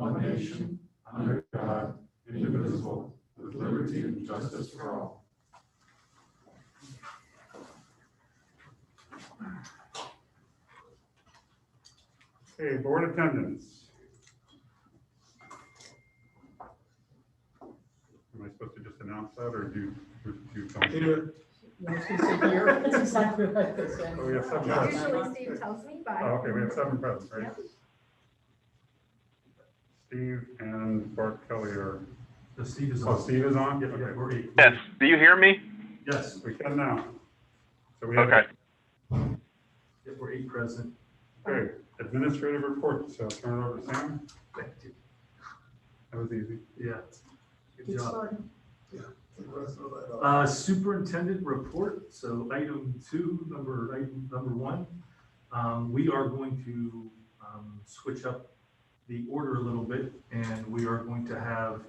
one nation, under God, indivisible, with liberty and justice for all. Okay, board attendance. Am I supposed to just announce that, or do you tell me? Here. That's exactly what I was saying. Oh, we have 7 Yeah. present. Usually Steve tells me, but. Oh, okay, we have 7 present, right? Yep. Steve and Bart Kelly are. Steve is Oh, on. Steve is on? Yeah, Okay. we're 8. Yes, do you hear me? Yes, We can now. So we have. Okay. yeah, we're 8 present. Okay, administrative report, so I'll turn it over to Sam. Thank you. That was easy. Yeah, good Good job. start. Superintendent report, so item 2, item number 1. We are going to switch up the order a little bit, and we are going to have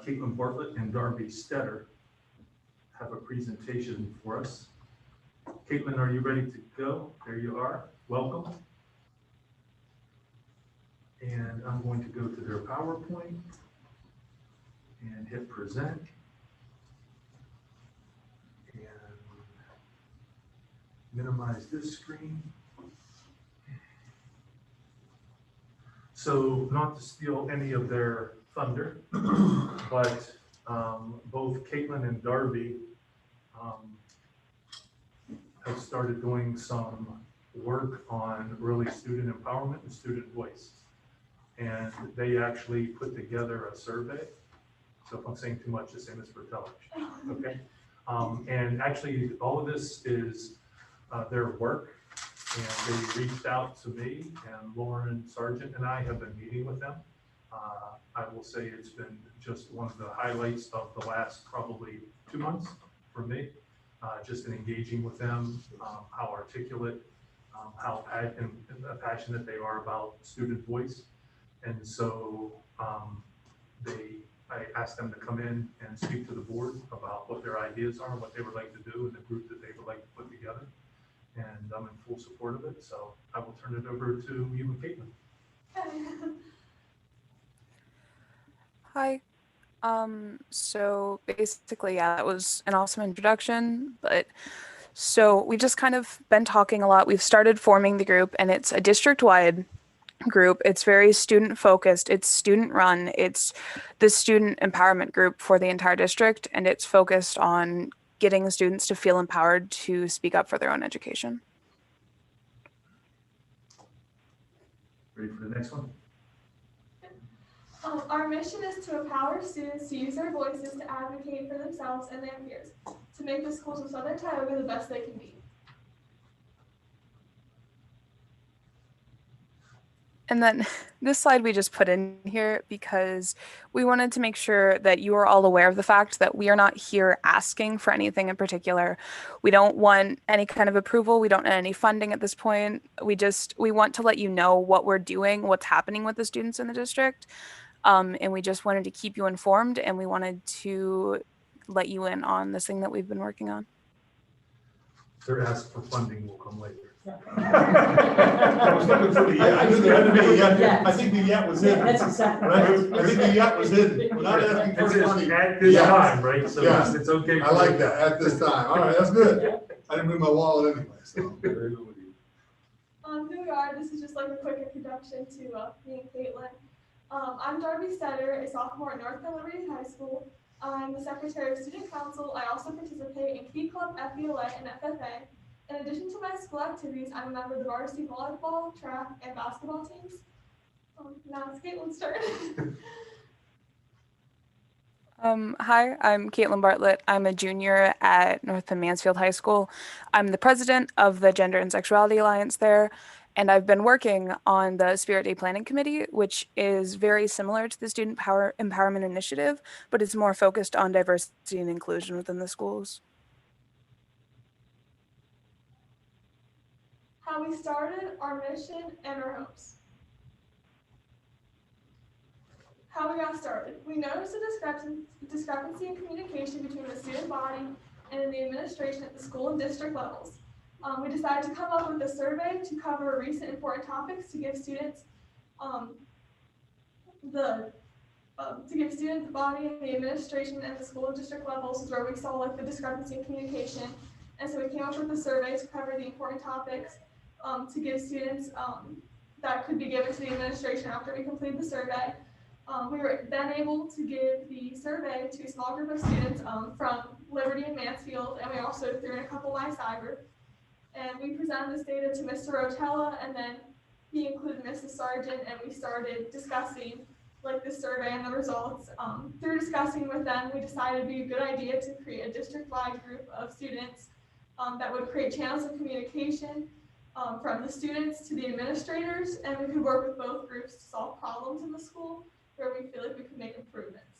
Caitlin Bartlett and Darby Stetter have a presentation for us. Caitlin, are you ready to go? There you are. Welcome. And I'm going to go to their PowerPoint and hit present. And minimize this screen. So not to steal any of their thunder, but both Caitlin and Darby have started doing some work on really student empowerment and student voice. And they actually put together a survey. So if I'm saying too much, just say Ms. Bertella, okay? And actually, all of this is their work. And they reached out to me, and Lauren Sargent and I have been meeting with them. I will say it's been just one of the highlights of the last probably 2 months for me. Just in engaging with them, how articulate, how passionate they are about student voice. And so I asked them to come in and speak to the board about what their ideas are, what they would like to do, and the group that they would like to put together. And I'm in full support of it, so I will turn it over to you and Caitlin. Hi. So basically, yeah, that was an awesome introduction, but so we've just kind of been talking a lot. We've started forming the group, and it's a district-wide group. It's very student focused. It's student run. It's the student empowerment group for the entire district, and it's focused on getting students to feel empowered to speak up for their own education. Ready for the next one? Our mission is to empower students to use their voices to advocate for themselves and their peers, to make the schools of Southern Tioga the best they can be. And then this slide we just put in here because we wanted to make sure that you are all aware of the fact that we are not here asking for anything in particular. We don't want any kind of approval. We don't want any funding at this point. We want to let you know what we're doing, what's happening with the students in the district. And we just wanted to keep you informed, and we wanted to let you in on this thing that we've been working on. Their ask for funding will come later. I was looking for the yeah. I knew there had to be a yeah. Yes. I think the yeah was in. That's exactly Right? right. I think the yeah was in. We're not asking for It's money. at this Yeah. time, right? So Yeah. it's okay. I like that, at this time. All right, that's good. I didn't bring my wallet anyway, so. Who we are, this is just like a quick introduction to me and Caitlin. I'm Darby Stetter, a sophomore at North Carolina High School. I'm the Secretary of Student Council. I also participate in Key Club, FBLA, and FFA. In addition to my school activities, I'm a member of the varsity volleyball, track, and basketball teams. Now it's Caitlin's turn. Hi, I'm Caitlin Bartlett. I'm a junior at North Penn Mansfield High School. I'm the president of the Gender and Sexuality Alliance there, and I've been working on the Spirit Day Planning Committee, which is very similar to the Student Empowerment Initiative, but it's more focused on diversity and inclusion within the schools. How we started, our mission, and our hopes. How we got started. We noticed a discrepancy in communication between the student body and the administration at the school and district levels. We decided to come up with a survey to cover recent important topics to give students to give student body and the administration and the school and district levels is where we saw like the discrepancy in communication. And so we came up with a survey to cover the important topics to give students that could be given to the administration after we completed the survey. We were then able to give the survey to a small group of students from Liberty and Mansfield, and we also threw in a couple by cyber. And we presented this data to Mr. Rotella, and then he included Mrs. Sargent, and we started discussing like the survey and the results. Through discussing with them, we decided it'd be a good idea to create a district-wide group of students that would create channels of communication from the students to the administrators, and we could work with both groups to solve problems in the school where we feel like we could make improvements.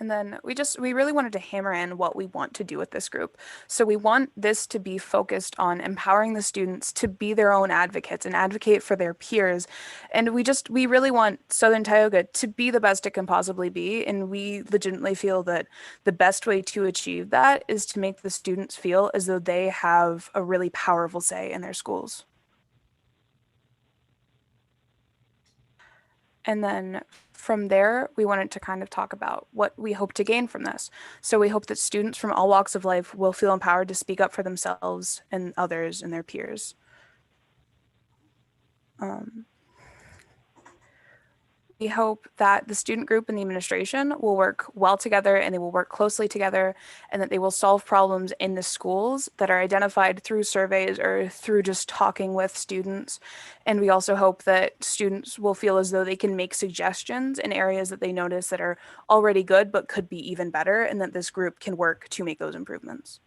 And then we really wanted to hammer in what we want to do with this group. So we want this to be focused on empowering the students to be their own advocates and advocate for their peers. And we really want Southern Tioga to be the best it can possibly be. And we legitimately feel that the best way to achieve that is to make the students feel as though they have a really powerful say in their schools. And then from there, we wanted to kind of talk about what we hope to gain from this. So we hope that students from all walks of life will feel empowered to speak up for themselves and others and their peers. We hope that the student group and the administration will work well together, and they will work closely together, and that they will solve problems in the schools that are identified through surveys or through just talking with students. And we also hope that students will feel as though they can make suggestions in areas that they notice that are already good but could be even better, and that this group can work to make those improvements.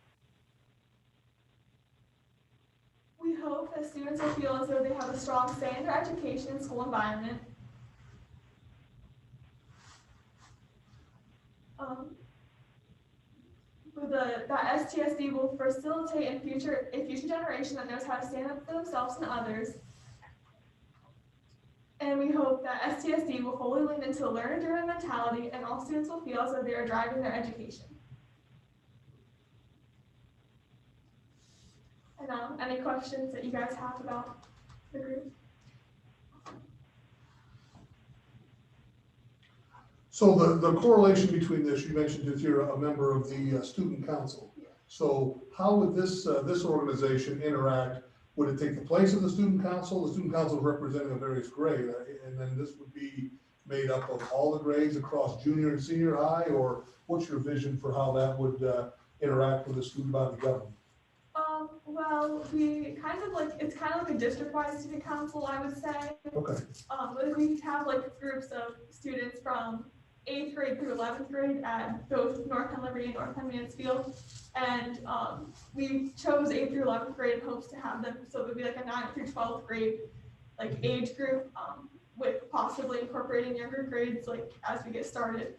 We hope that students will feel as though they have a strong say in their education and school environment. That STSD will facilitate a future generation that knows how to stand up for themselves and others. And we hope that STSD will fully lean into a learner-driven mentality, and all students will feel as though they are driving their education. And any questions that you guys have about the group? So the correlation between this, you mentioned that you're a member of the student council. So how would this organization interact? Would it take the place of the student council? The student council is representing a various grade, and then this would be made up of all the grades across junior and senior high, or what's your vision for how that would interact with the student body government? Well, it's kind of like a district-wide student council, I would say. Okay. We have like groups of students from 8th grade through 11th grade at both North Penn Liberty and North Penn Mansfield. And we chose 8th through 11th grade in hopes to have them, so it would be like a 9th through 12th grade like age group, with possibly incorporating younger grades like as we get started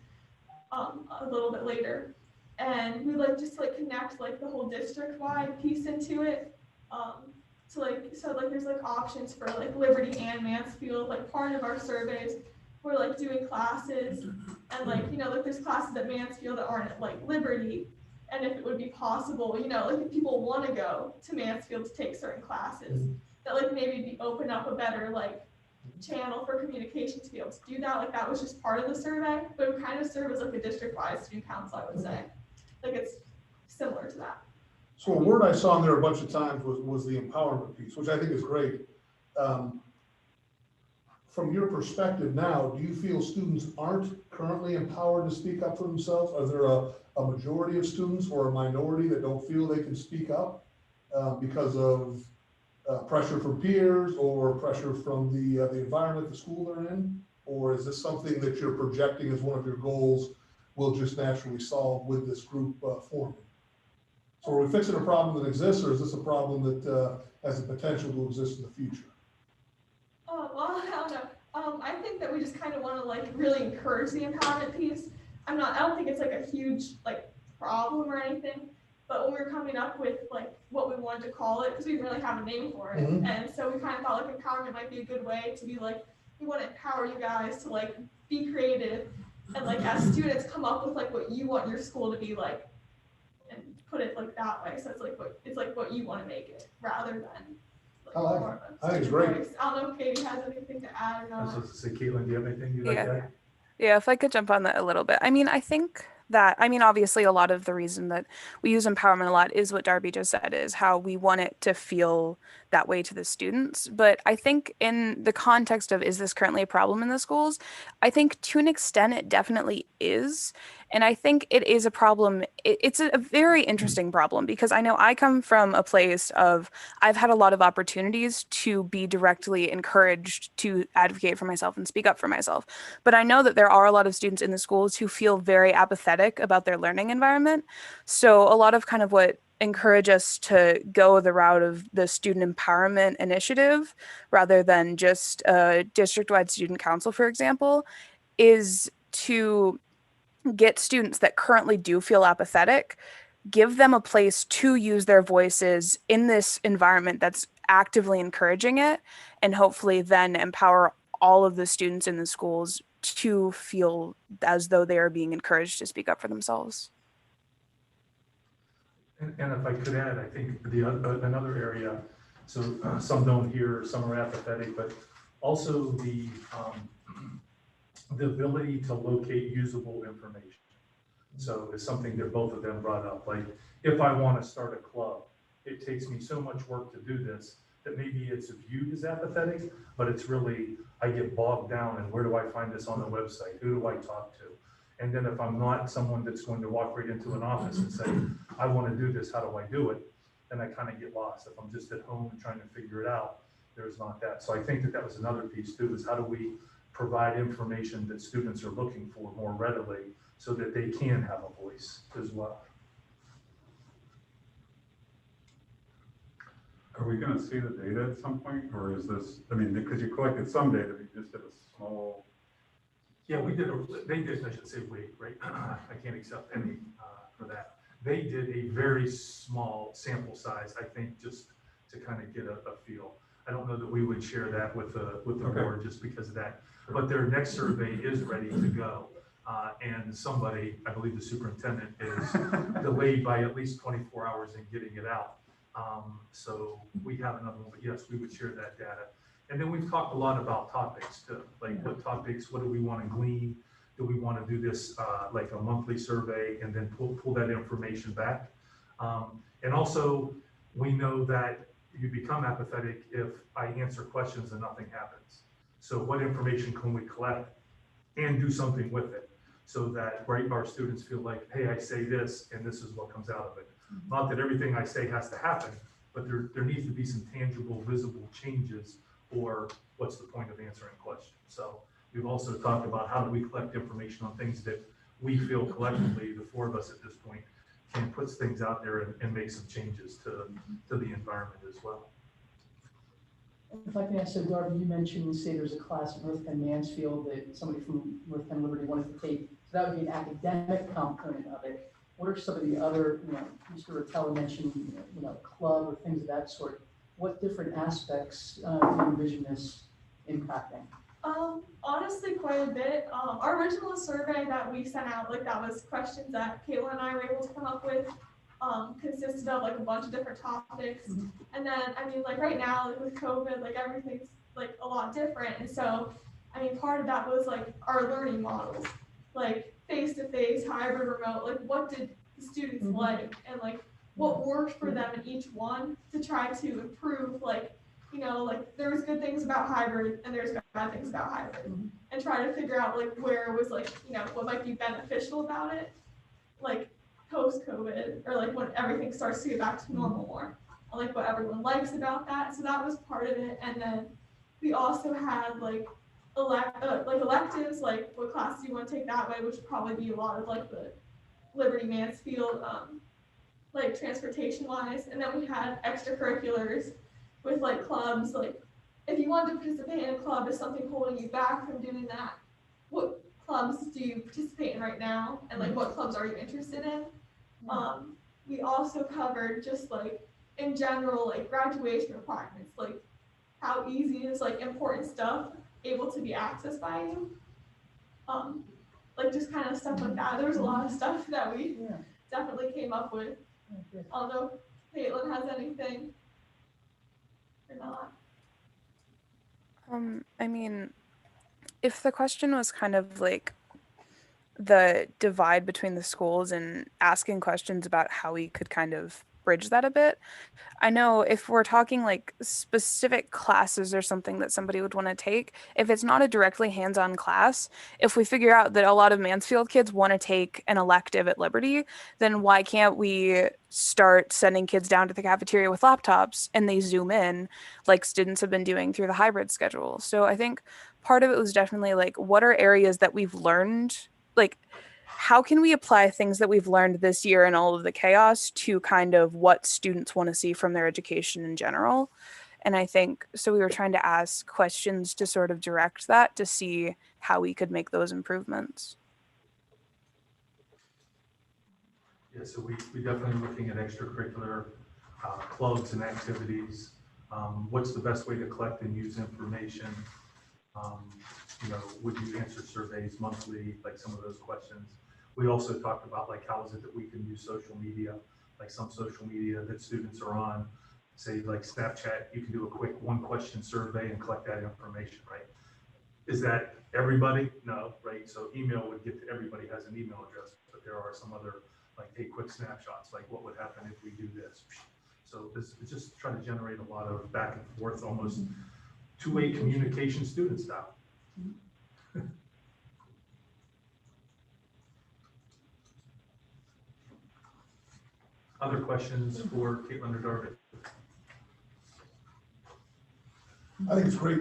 a little bit later. And we just to connect like the whole district-wide piece into it. So there's like options for like Liberty and Mansfield. Like part of our surveys, we're like doing classes, and there's classes at Mansfield that aren't at like Liberty. And if it would be possible, if people want to go to Mansfield to take certain classes, that maybe open up a better channel for communication to be able to do that. Like that was just part of the survey, but it would kind of serve as like a district-wide student council, I would say. It's similar to that. So a word I saw in there a bunch of times was the empowerment piece, which I think is great. From your perspective now, do you feel students aren't currently empowered to speak up for themselves? Are there a majority of students or a minority that don't feel they can speak up because of pressure from peers or pressure from the environment, the school they're in? Or is this something that you're projecting as one of your goals will just naturally solve with this group forming? So are we fixing a problem that exists, or is this a problem that has the potential to exist in the future? Well, I don't know. I think that we just kind of want to really encourage the empowerment piece. I don't think it's a huge problem or anything, but when we were coming up with what we wanted to call it, because we didn't really have a name for it, and so we kind of thought empowerment might be a good way to be we want to empower you guys to be creative, and as students come up with what you want your school to be like, and put it that way. So it's what you want to make it, rather than I like it. more of a I think it's student great. voice. I don't know if Katie has anything to add or I was not. supposed to say, Caitlin, do you have anything you'd like to add? Yeah, if I could jump on that a little bit. I mean, I think that, I mean, obviously, a lot of the reason that we use empowerment a lot is what Darby just said, is how we want it to feel that way to the students. But I think in the context of, is this currently a problem in the schools? I think to an extent it definitely is. And I think it is a problem. It's a very interesting problem because I know I come from a place of I've had a lot of opportunities to be directly encouraged to advocate for myself and speak up for myself. But I know that there are a lot of students in the schools who feel very apathetic about their learning environment. So a lot of kind of what encourage us to go the route of the student empowerment initiative rather than just a district-wide student council, for example, is to get students that currently do feel apathetic, give them a place to use their voices in this environment that's actively encouraging it, and hopefully then empower all of the students in the schools to feel as though they are being encouraged to speak up for themselves. And if I could add, I think another area, so some don't hear, some are apathetic, but also the ability to locate usable information. So it's something that both of them brought up. Like, if I want to start a club, it takes me so much work to do this that maybe it's viewed as apathetic, but it's really, I get bogged down in where do I find this on the website? Who do I talk to? And then if I'm not someone that's going to walk right into an office and say, I want to do this, how do I do it? Then I kind of get lost. If I'm just at home and trying to figure it out, there's not that. So I think that that was another piece too, is how do we provide information that students are looking for more readily so that they can have a voice as well. Are we gonna see the data at some point, or is this, I mean, because you collected some data, but you just did a small. Yeah, they did, I should say we, right? I can't accept any for that. They did a very small sample size, I think, just to kind of get a feel. I don't know that we would share that with the Okay. board just because of that. But their next survey is ready to go. And somebody, I believe the superintendent, is delayed by at least 24 hours in getting it out. So we have another one, but yes, we would share that data. And then we've talked a lot about topics too, like what topics, what do we want to glean? Do we want to do this like a monthly survey and then pull that information back? And also, we know that you become apathetic if I answer questions and nothing happens. So what information can we collect and do something with it so that our students feel like, hey, I say this and this is what comes out of it. Not that everything I say has to happen, but there needs to be some tangible, visible changes, or what's the point of answering questions? So we've also talked about how do we collect information on things that we feel collectively, the four of us at this point, can put things out there and make some changes to the environment as well. If I can ask, so Darby, you mentioned, say there's a class at North Penn Mansfield that somebody from North Penn Liberty wanted to take, so that would be an academic component of it. What are some of the other, Mr. Rattella mentioned, club or things of that sort. What different aspects do you envision this impacting? Honestly, quite a bit. Our original survey that we sent out, like that was questions that Kayla and I were able to come up with, consisted of like a bunch of different topics. Mm-hmm. And then, I mean, like right now, like with COVID, like everything's like a lot different. And so, I mean, part of that was like our learning models, like face-to-face, hybrid, remote, like what did the students Mm-hmm. like, and like what worked for them in each one to try to improve, like, like there was good things about hybrid and there's bad things about hybrid, Mhm. and try to figure out like where was like, what might be beneficial about it, like post-COVID, or like when everything starts to get back to normal more, and like what everyone likes about that. So that was part of it. And then we also had like electives, like what classes you want to take that way, which would probably be a lot of like the Liberty Mansfield, like transportation wise. And then we had extracurriculars with like clubs, like if you wanted to participate in a club, is something holding you back from doing that? What clubs do you participate in right now? And like what clubs are you interested in? We also covered just like in general, like graduation requirements, like how easy is like important stuff able to be accessed by you? Like just kind of stuff like that. There was a lot of stuff that we definitely came up with. I don't know if Caitlin has anything. or not? I mean, if the question was kind of like the divide between the schools and asking questions about how we could kind of bridge that a bit, I know if we're talking like specific classes or something that somebody would want to take, if it's not a directly hands on class, if we figure out that a lot of Mansfield kids want to take an elective at Liberty, then why can't we start sending kids down to the cafeteria with laptops and they zoom in like students have been doing through the hybrid schedule? So I think part of it was definitely like, what are areas that we've learned? Like, how can we apply things that we've learned this year and all of the chaos to kind of what students want to see from their education in general? And I think so we were trying to ask questions to sort of direct that to see how we could make those improvements. Yeah, so we definitely looking at extracurricular clubs and activities. What's the best way to collect and use information? Would you answer surveys monthly, like some of those questions? We also talked about like, how is it that we can use social media, like some social media that students are on, say like Snapchat, you can do a quick 1-question survey and collect that information, right? Is that everybody? No, right? So email would get to everybody has an email address, but there are some other like, hey, quick snapshots, like what would happen if we do this? So it's just trying to generate a lot of back and forth, almost two-way communication student style. Other questions for Caitlin or Darby? I think it's great.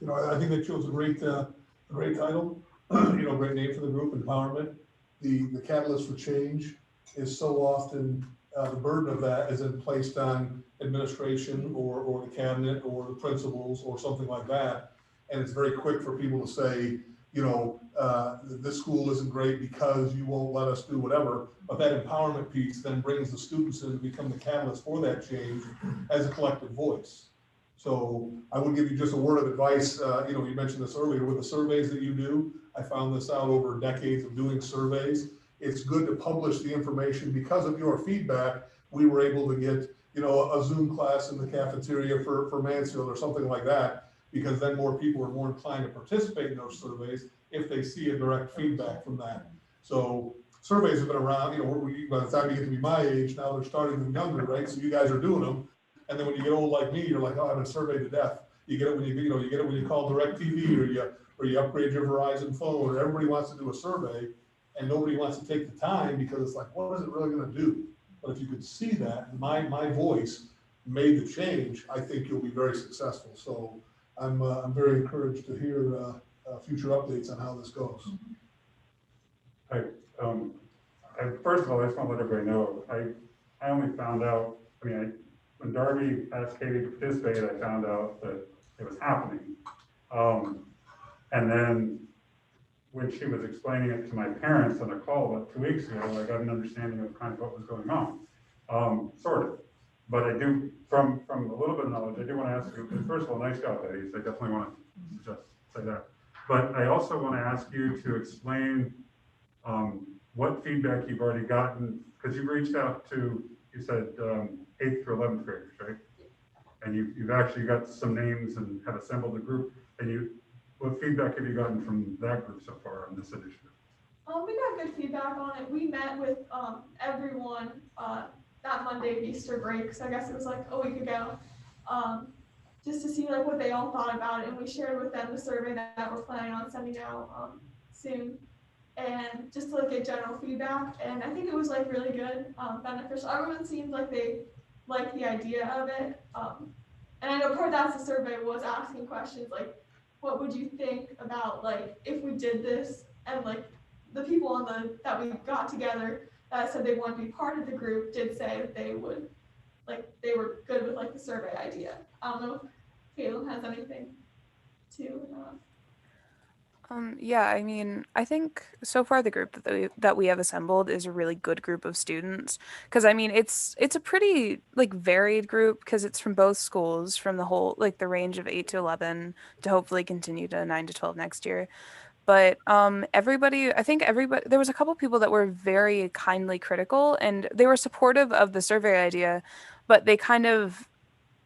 I think that chose a great title, great name for the group, empowerment. The catalyst for change is so often, the burden of that isn't placed on administration or the cabinet or the principals or something like that. And it's very quick for people to say, this school isn't great because you won't let us do whatever. But that empowerment piece then brings the students in to become the catalyst for that change as a collective voice. So I would give you just a word of advice. You mentioned this earlier with the surveys that you do. I found this out over decades of doing surveys. It's good to publish the information. Because of your feedback, we were able to get, a Zoom class in the cafeteria for Mansfield or something like that, because then more people are more inclined to participate in those surveys if they see a direct feedback from that. So surveys have been around, by the time you get to be my age, now they're starting them younger, right? So you guys are doing them. And then when you get old like me, you're like, oh, I've been surveyed to death. You get it when you get it when you call DirecTV or you upgrade your Verizon phone, or everybody wants to do a survey and nobody wants to take the time because it's like, what is it really going to do? But if you could see that my voice made the change, I think you'll be very successful. So I'm very encouraged to hear future updates on how this goes. First of all, I just want to let everybody know, I only found out, when Darby asked Katie to participate, I found out that it was happening. And then when she was explaining it to my parents on a call about 2 weeks ago, I got an understanding of kind of what was going on, sort of. But I do, from a little bit of knowledge, I do want to ask you, first of all, nice job, ladies. I definitely want to just say that. But I also want to ask you to explain what feedback you've already gotten, because you've reached out to, you said 8th through 11th graders, right? And you've actually got some names and have assembled a group. And what feedback have you gotten from that group so far on this initiative? We got good feedback on it. We met with everyone that Monday of Easter break, so I guess it was like a week ago, just to see like what they all thought about it. And we shared with them the survey that we're planning on sending out soon, and just to like get general feedback. And I think it was like really good, beneficial. Everyone seemed like they liked the idea of it. And I know part of that's the survey was asking questions like, what would you think about like if we did this? And like the people that we got together that said they wanted to be part of the group did say that they would, like they were good with like the survey idea. I don't know if Caitlin has anything to. Yeah, I think so far the group that we have assembled is a really good group of students, because it's a pretty like varied group, because it's from both schools, from the whole like the range of 8 to 11 to hopefully continue to 9 to 12 next year. But I think everybody, there was a couple people that were very kindly critical, and they were supportive of the survey idea, but they kind of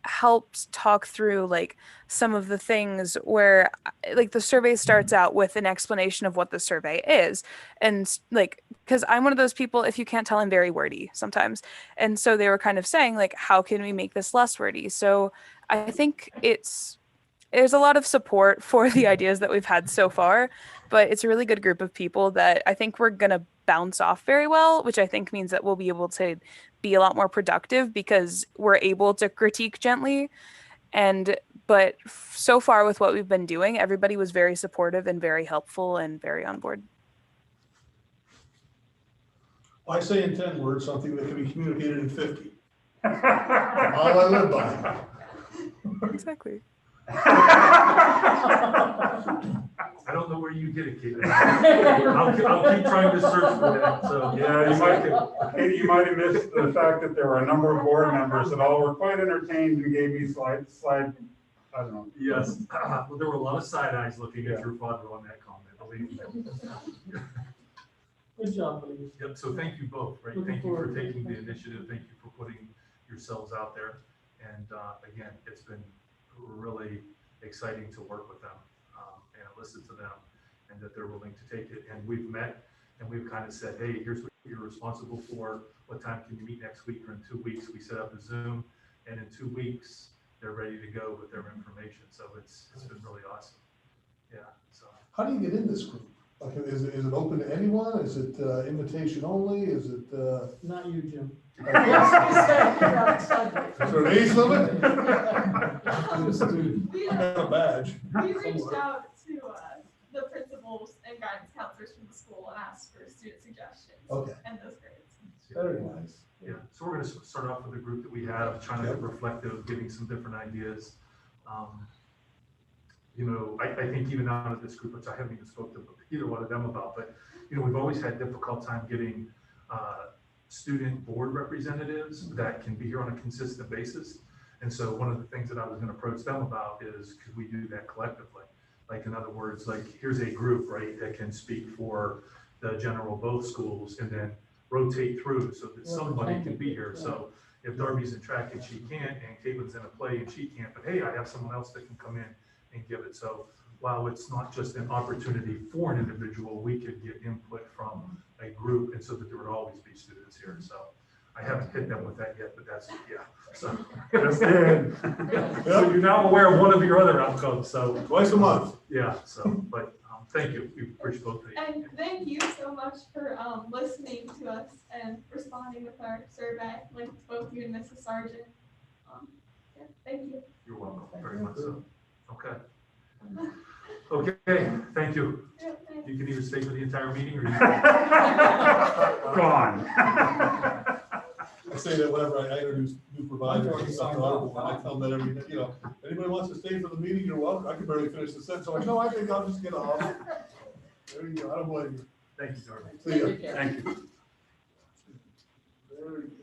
helped talk through like some of the things where like the survey starts out with an explanation of what the survey is. And like, because I'm one of those people, if you can't tell, I'm very wordy sometimes. And so they were kind of saying like, how can we make this less wordy? So I think there's a lot of support for the ideas that we've had so far, but it's a really good group of people that I think we're going to bounce off very well, which I think means that we'll be able to be a lot more productive because we're able to critique gently. But so far with what we've been doing, everybody was very supportive and very helpful and very on board. I say in 10 words, something that can be communicated in 50. All I live by. Exactly. I don't know where you get it, Kate. I'll keep trying to search for that, so. Yeah, you might have missed the fact that there were a number of board members that all were quite entertained and gave me slide, I don't know. Yes, well, there were a lot of side eyes looking at your father on that comment, believe me. Good job, ladies. Yep, so thank you both, right? Thank you for taking the initiative. Thank you for putting yourselves out there. And again, it's been really exciting to work with them and listen to them, and that they're willing to take it. And we've met and we've kind of said, hey, here's what you're responsible for. What time can you meet next week or in 2 weeks? We set up a Zoom, and in 2 weeks, they're ready to go with their information. So it's been really awesome. Yeah. So How do you get in this group? Like, is it open to anyone? Is it invitation only? Is it? Not you, Jim. Is there an age limit? I got a badge. We reached out to the principals and guidance counselors from the school and asked for student suggestions. Okay. And those grades. Very nice. yeah, so we're going to start off with the group that we have, trying to get reflective, giving some different ideas. You know, I think even out of this group, which I haven't even spoken to either one of them about, but you know, we've always had difficult time getting student board representatives that can be here on a consistent basis. And so one of the things that I was going to approach them about is, could we do that collectively? Like, in other words, like, here's a group, right, that can speak for the general both schools, and then rotate through so that somebody can be here. So if Darby's in track and she can't, and Caitlin's in a play and she can't, but hey, I have someone else that can come in and give it. So while it's not just an opportunity for an individual, we could get input from a group, and so that there would always be students here. So I haven't hit them with that yet, but that's, yeah. So, so you're now aware of one of your other outcomes. So Twice a month. yeah. So, but thank you. We appreciate both of you. And thank you so much for listening to us and responding with our survey, like both you and Mrs. Sargent. Yeah, thank you. You're welcome. Very much so. Okay. Okay. Thank you. Yeah, thanks. You can either stay for the entire meeting or you Gone. I say that whenever I introduce new providers and stuff, I tell them that every, you know, anybody wants to stay for the meeting, you're welcome. I can barely finish the sentence. So I know, I think I'll just get off. There you go. I don't blame you. Thank you, Darby. See ya. Thank you. Very good.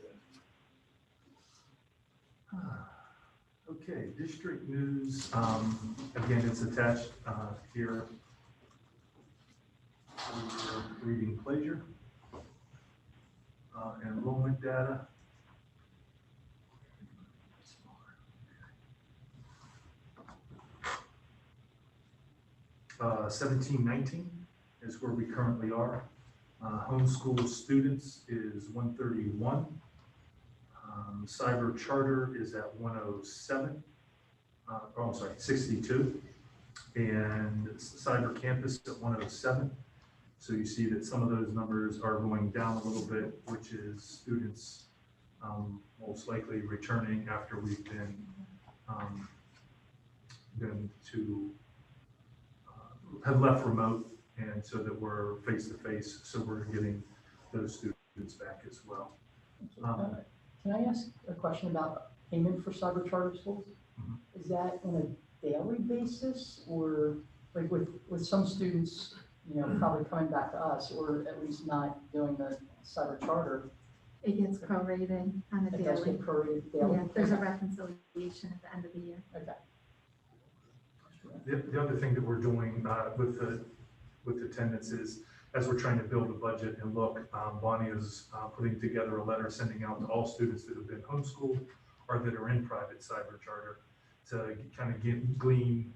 Okay, district news, again, it's attached here. For your reading pleasure. Enrollment data. 1719 is where we currently are. Homeschool students is 131. Cyber charter is at 107. I'm sorry, 62. And cyber campus at 107. So you see that some of those numbers are going down a little bit, which is students most likely returning after we've been to have left remote, and so that we're face to face. So we're getting those students back as well. Can I ask a question about payment for cyber charter schools? Mhm. Is that on a daily basis, or like with some students, you know, probably coming back to us, or at least not doing the cyber charter? It gets prorated on a It does daily. get prorated daily? Yeah, there's a reconciliation at the end of the year. Okay. The other thing that we're doing with attendance is, as we're trying to build a budget and look, Bonnie is putting together a letter sending out to all students that have been homeschooled or that are in private cyber charter to kind of glean,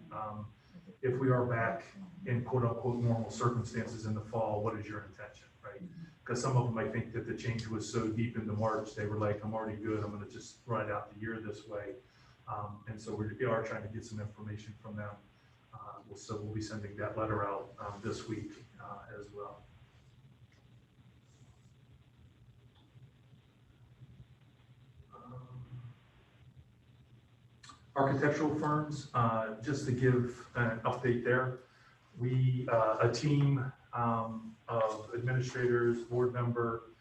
if we are back in quote unquote normal circumstances in the fall, what is your intention, right? Because some of them, I think that the change was so deep into March, they were like, I'm already good, I'm gonna just ride out the year this way. And so we are trying to get some information from them. So we'll be sending that letter out this week as well. Architectural firms, just to give an update there, we, a team of administrators, board member,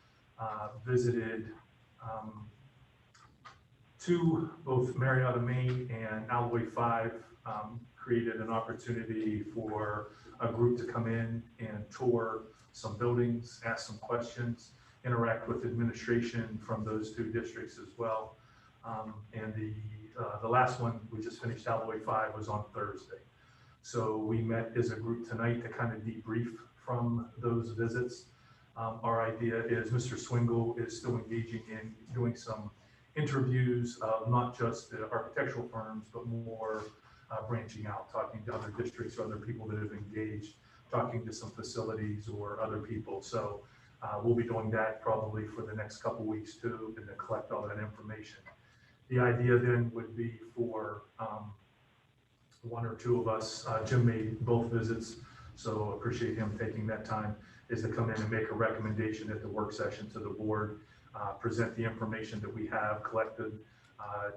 visited both Marietta, Maine and Alloy 5, created an opportunity for a group to come in and tour some buildings, ask some questions, interact with administration from those two districts as well. And the last one, we just finished Alloy 5, was on Thursday. So we met as a group tonight to kind of debrief from those visits. Our idea is Mr. Swingle is still engaging in doing some interviews of not just the architectural firms, but more branching out, talking to other districts or other people that have engaged, talking to some facilities or other people. So we'll be doing that probably for the next couple weeks too, and to collect all that information. The idea then would be for one or two of us, Jim made both visits, so appreciate him taking that time, is to come in and make a recommendation at the work session to the board, present the information that we have collected,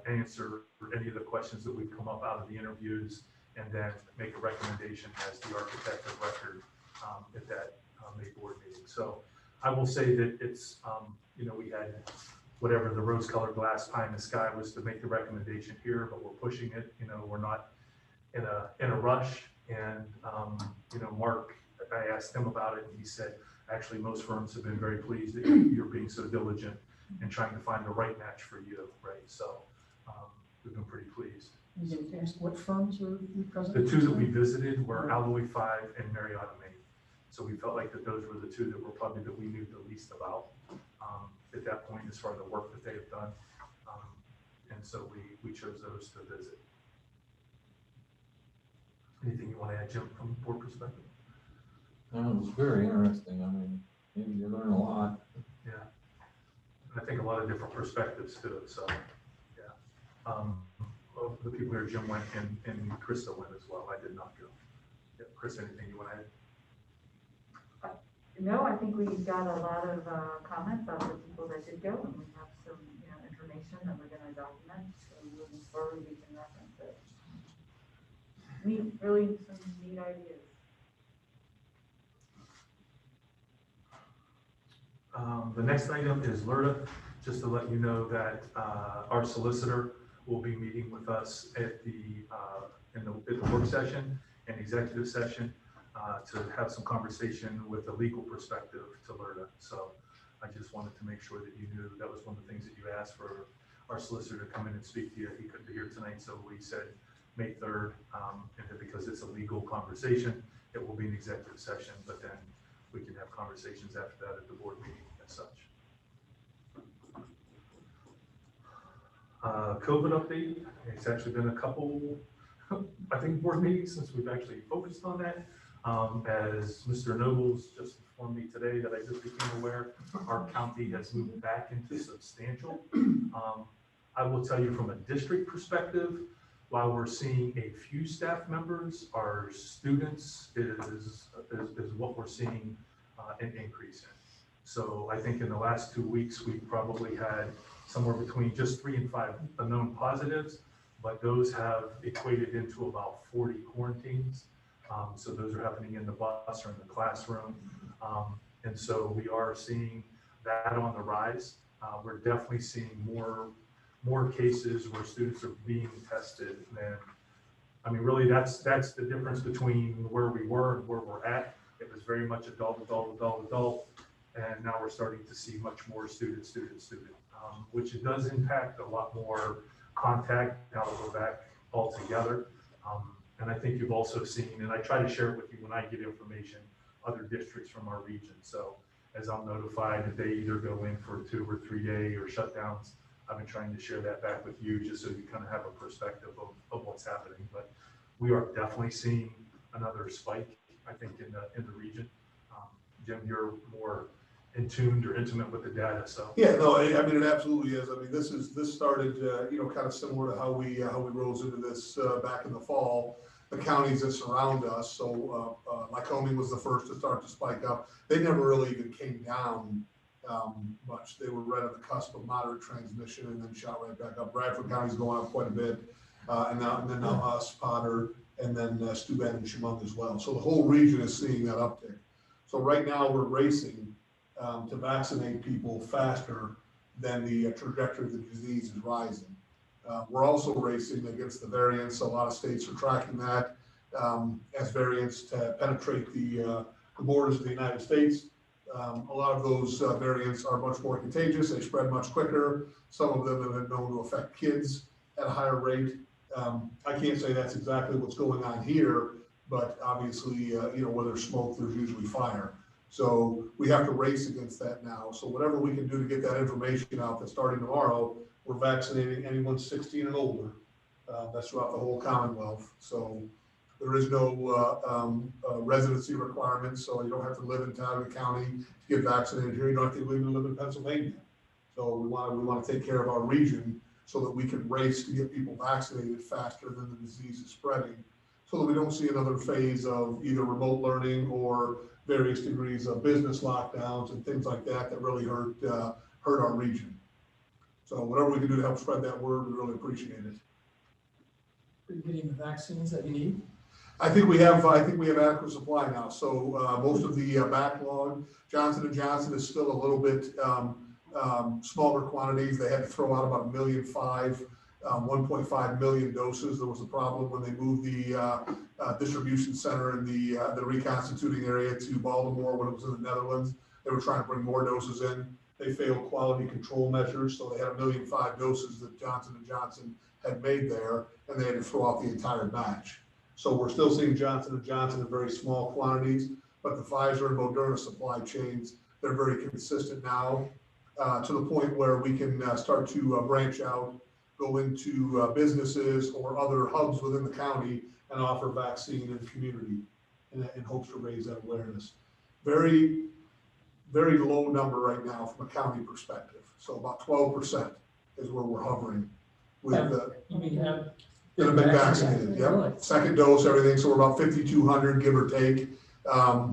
answer any of the questions that we've come up out of the interviews, and then make a recommendation as the architect of record at that May board meeting. So I will say that it's, you know, we had whatever the rose-colored glass pie in the sky was to make the recommendation here, but we're pushing it. You know, we're not in a rush. And you know, Mark, I asked him about it, and he said, actually, most firms have been very pleased that you're being so diligent and trying to find the right match for you, right? So we've been pretty pleased. What firms were we present? The two that we visited were Alloy 5 and Marietta, Maine. So we felt like that those were the two that were probably that we knew the least about at that point as far as the work that they have done. And so we chose those to visit. Anything you want to add, Jim, from the board perspective? It was very interesting. I mean, maybe you learn a lot. Yeah. And I think a lot of different perspectives too. So, yeah. Well, the people here, Jim went and Krista went as well. I did not go. Yeah, Chris, anything you want to add? No, I think we got a lot of comments on the people that did go, and we have some, you know, information that we're going to document. So moving forward, we can reference it. Really some neat ideas. The next item is LERTA. Just to let you know that our solicitor will be meeting with us at the work session and executive session to have some conversation with a legal perspective to LERTA. So I just wanted to make sure that you knew that was one of the things that you asked for our solicitor to come in and speak to you. He couldn't be here tonight, so we said May 3rd, and because it's a legal conversation, it will be an executive session, but then we can have conversations after that at the board meeting as such. COVID update, it's actually been a couple, I think, board meetings since we've actually focused on that. As Mr. Nobles just informed me today that I just became aware, our county has moved back into substantial. I will tell you from a district perspective, while we're seeing a few staff members, our students is what we're seeing an increase in. So I think in the last 2 weeks, we probably had somewhere between just 3 and 5 unknown positives, but those have equated into about 40 quarantines. So those are happening in the bus or in the classroom. And so we are seeing that on the rise. We're definitely seeing more cases where students are being tested than, I mean, really that's the difference between where we were and where we're at. It was very much adult, and now we're starting to see much more student, which it does impact a lot more contact now that we're back all together. And I think you've also seen, and I try to share it with you when I get information, other districts from our region. So as I'm notified that they either go in for 2 or 3 day or shutdowns, I've been trying to share that back with you just so you kind of have a perspective of what's happening. But we are definitely seeing another spike, I think, in the region. Jim, you're more in tuned or intimate with the data, so. Yeah, no, I mean, it absolutely is. I mean, this started, kind of similar to how we rose into this, back in the fall. The counties that surround us, so, Lycoming was the first to start to spike up. They never really even came down, much. They were right at the cusp of moderate transmission and then shot right back up. Bradford County's going up quite a bit, and then now us, Potter, and then, Steuben and Chemung as well. So the whole region is seeing that uptick. So right now we're racing, to vaccinate people faster than the trajectory of the disease is rising. We're also racing against the variants. A lot of states are tracking that, as variants to penetrate the borders of the United States. A lot of those variants are much more contagious. They spread much quicker. Some of them have been known to affect kids at a higher rate. I can't say that's exactly what's going on here, but obviously, where there's smoke, there's usually fire. So we have to race against that now. So whatever we can do to get that information out, that starting tomorrow, we're vaccinating anyone 16 and older. That's throughout the whole Commonwealth. So there is no residency requirements, so you don't have to live in Tioga County to get vaccinated here. You don't have to even live in Pennsylvania. So we want to take care of our region so that we can race to get people vaccinated faster than the disease is spreading, so that we don't see another phase of either remote learning or various degrees of business lockdowns and things like that that really hurt our region. So whatever we can do to help spread that word, we really appreciate it. Are you getting the vaccines that you need? I think we have adequate supply now. So most of the backlog, Johnson & Johnson is still a little bit smaller quantities. They had to throw out about 1.5 million, 1.5 million doses. There was a problem when they moved the distribution center in the reconstituting area to Baltimore when it was in the Netherlands. They were trying to bring more doses in. They failed quality control measures, so they had 1.5 million doses that Johnson & Johnson had made there, and they had to throw out the entire batch. So we're still seeing Johnson & Johnson in very small quantities, but the Pfizer and Moderna supply chains, they're very consistent now, to the point where we can start to branch out, go into businesses or other hubs within the county and offer vaccine in the community in hopes to raise that awareness. Very, very low number right now from a county perspective. So about 12% is where we're hovering with that have been vaccinated. Yep. Second dose, everything. So we're about 5,200, give or take,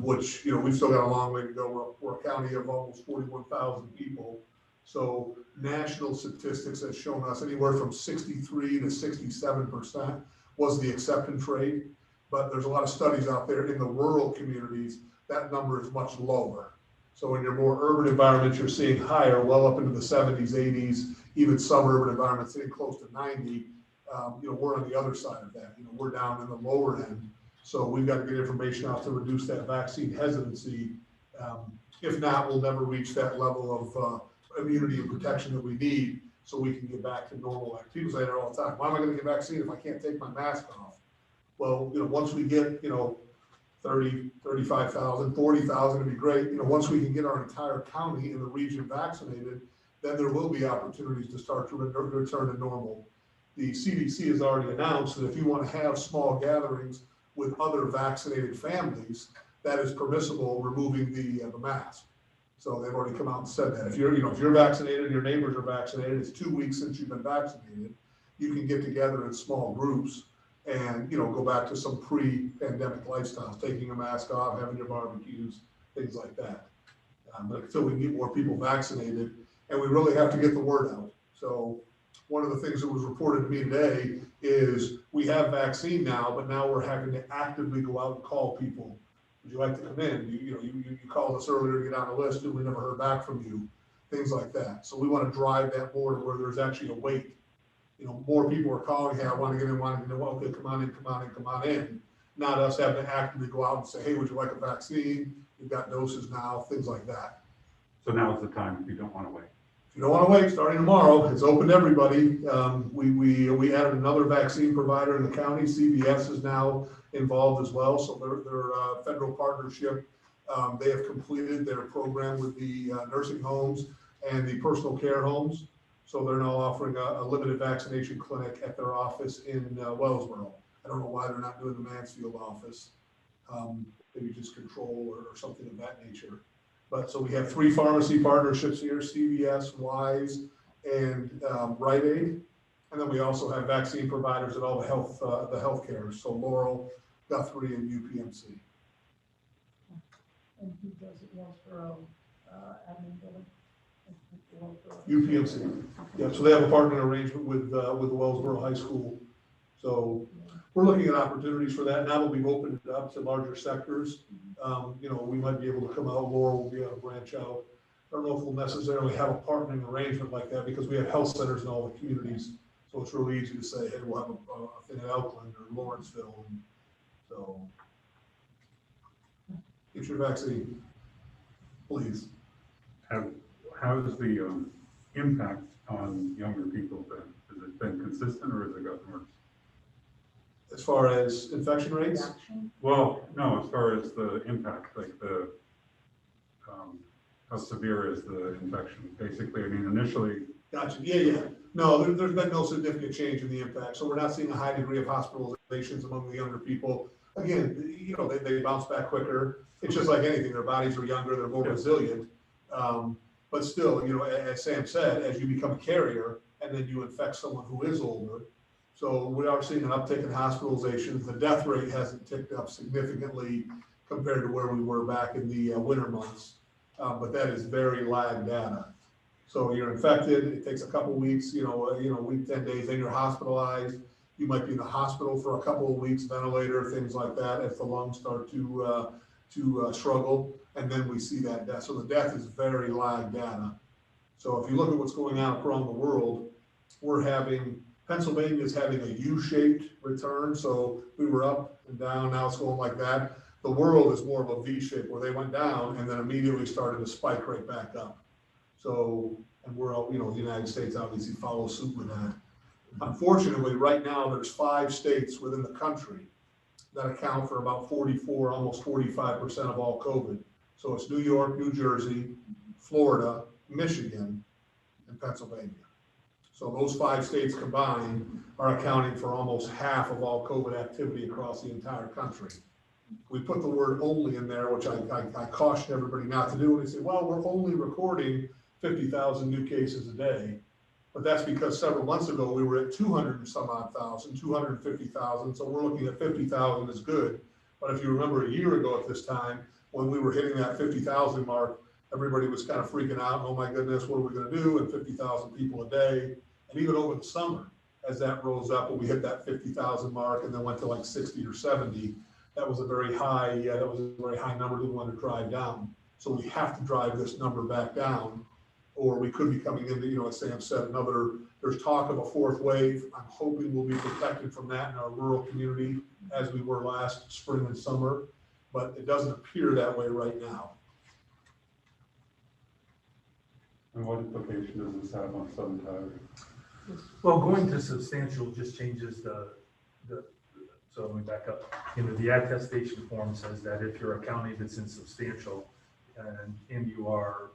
which, we've still got a long way to go. We're a county of almost 41,000 people. So national statistics have shown us anywhere from 63 to 67% was the acceptance rate. But there's a lot of studies out there in the rural communities, that number is much lower. So in your more urban environments, you're seeing higher, well up into the 70s, 80s, even suburban environments sitting close to 90. We're on the other side of that. We're down in the lower end. So we've got to get information out to reduce that vaccine hesitancy. If not, we'll never reach that level of immunity and protection that we need so we can get back to normal life. People say that all the time. Why am I going to get vaccinated if I can't take my mask off? Well, once we get, 30, 35,000, 40,000 would be great. Once we can get our entire county in the region vaccinated, then there will be opportunities to start to return to normal. The CDC has already announced that if you want to have small gatherings with other vaccinated families, that is permissible, removing the mask. So they've already come out and said that if you're vaccinated, your neighbors are vaccinated, it's 2 weeks since you've been vaccinated, you can get together in small groups and go back to some pre-pandemic lifestyles, taking a mask off, having your barbecues, things like that. But until we get more people vaccinated, and we really have to get the word out. So one of the things that was reported to me today is we have vaccine now, but now we're having to actively go out and call people. Would you like to come in? You called us earlier to get on the list and we never heard back from you, things like that. So we want to drive that more to where there's actually a wait. More people are calling, hey, I want to get in, okay, come on in. Not us having to actively go out and say, hey, would you like a vaccine? We've got doses now, things like that. So now is the time if you don't want to wait. If you don't want to wait, starting tomorrow, it's open to everybody. We added another vaccine provider in the county. CVS is now involved as well. So their federal partnership, they have completed their program with the nursing homes and the personal care homes. So they're now offering a limited vaccination clinic at their office in Wellsboro. I don't know why they're not doing the Mansfield office. Maybe just control or something of that nature. But so we have 3 pharmacy partnerships here, CVS, Wise, and Rite Aid. And then we also have vaccine providers at all the healthcare. So Laurel, Guthrie, and UPMC. And who does it, Wellsboro, admin building? UPMC. Yeah, so they have a partner arrangement with the Wellsboro High School. So we're looking at opportunities for that. Now that we've opened it up to larger sectors, we might be able to come out, Laurel will be able to branch out. I don't know if we'll necessarily have a partnering arrangement like that because we have health centers in all the communities. So it's really easy to say, hey, we'll have a thing in Elkland or Lawrenceville. And so get your vaccine, please. How is the impact on younger people been? Has it been consistent or has it gotten worse? As far as infection rates? Well, no, as far as the impact, like how severe is the infection? Basically, I mean, initially. Gotcha. Yeah. No, there's been no significant change in the impact. So we're not seeing a high degree of hospitalizations among the younger people. Again, they bounce back quicker. It's just like anything. Their bodies are younger. They're more resilient. But still, as Sam said, as you become a carrier and then you infect someone who is older, so we are seeing an uptick in hospitalizations. The death rate hasn't ticked up significantly compared to where we were back in the winter months, but that is very lag data. So you're infected, it takes a couple weeks, week, 10 days, then you're hospitalized. You might be in the hospital for a couple of weeks, ventilator, things like that, as the lungs start to struggle, and then we see that death. So the death is very lag data. So if you look at what's going on around the world, Pennsylvania is having a U-shaped return. So we were up and down, now it's going like that. The world is more of a V-shape where they went down and then immediately started to spike right back up. So, and we're all, the United States obviously follows suit with that. Unfortunately, right now, there's 5 states within the country that account for about 44, almost 45% of all COVID. So it's New York, New Jersey, Florida, Michigan, and Pennsylvania. So those 5 states combined are accounting for almost half of all COVID activity across the entire country. We put the word only in there, which I caution everybody not to do. And they say, well, we're only recording 50,000 new cases a day. But that's because several months ago, we were at 200 and some odd thousand, 250,000. So we're looking at 50,000 is good. But if you remember a year ago at this time, when we were hitting that 50,000 mark, everybody was kind of freaking out. Oh my goodness, what are we going to do? And 50,000 people a day. And even over the summer, as that rose up, when we hit that 50,000 mark and then went to like 60 or 70, that was a very high number that we want to drive down. So we have to drive this number back down, or we could be coming into, as Sam said, there's talk of a 4th wave. I'm hoping we'll be protected from that in our rural community as we were last spring and summer, but it doesn't appear that way right now. And what implication does this have on Southern Tioga? Well, going to substantial just changes so let me back up. The attestation form says that if you're a county that's in substantial and you are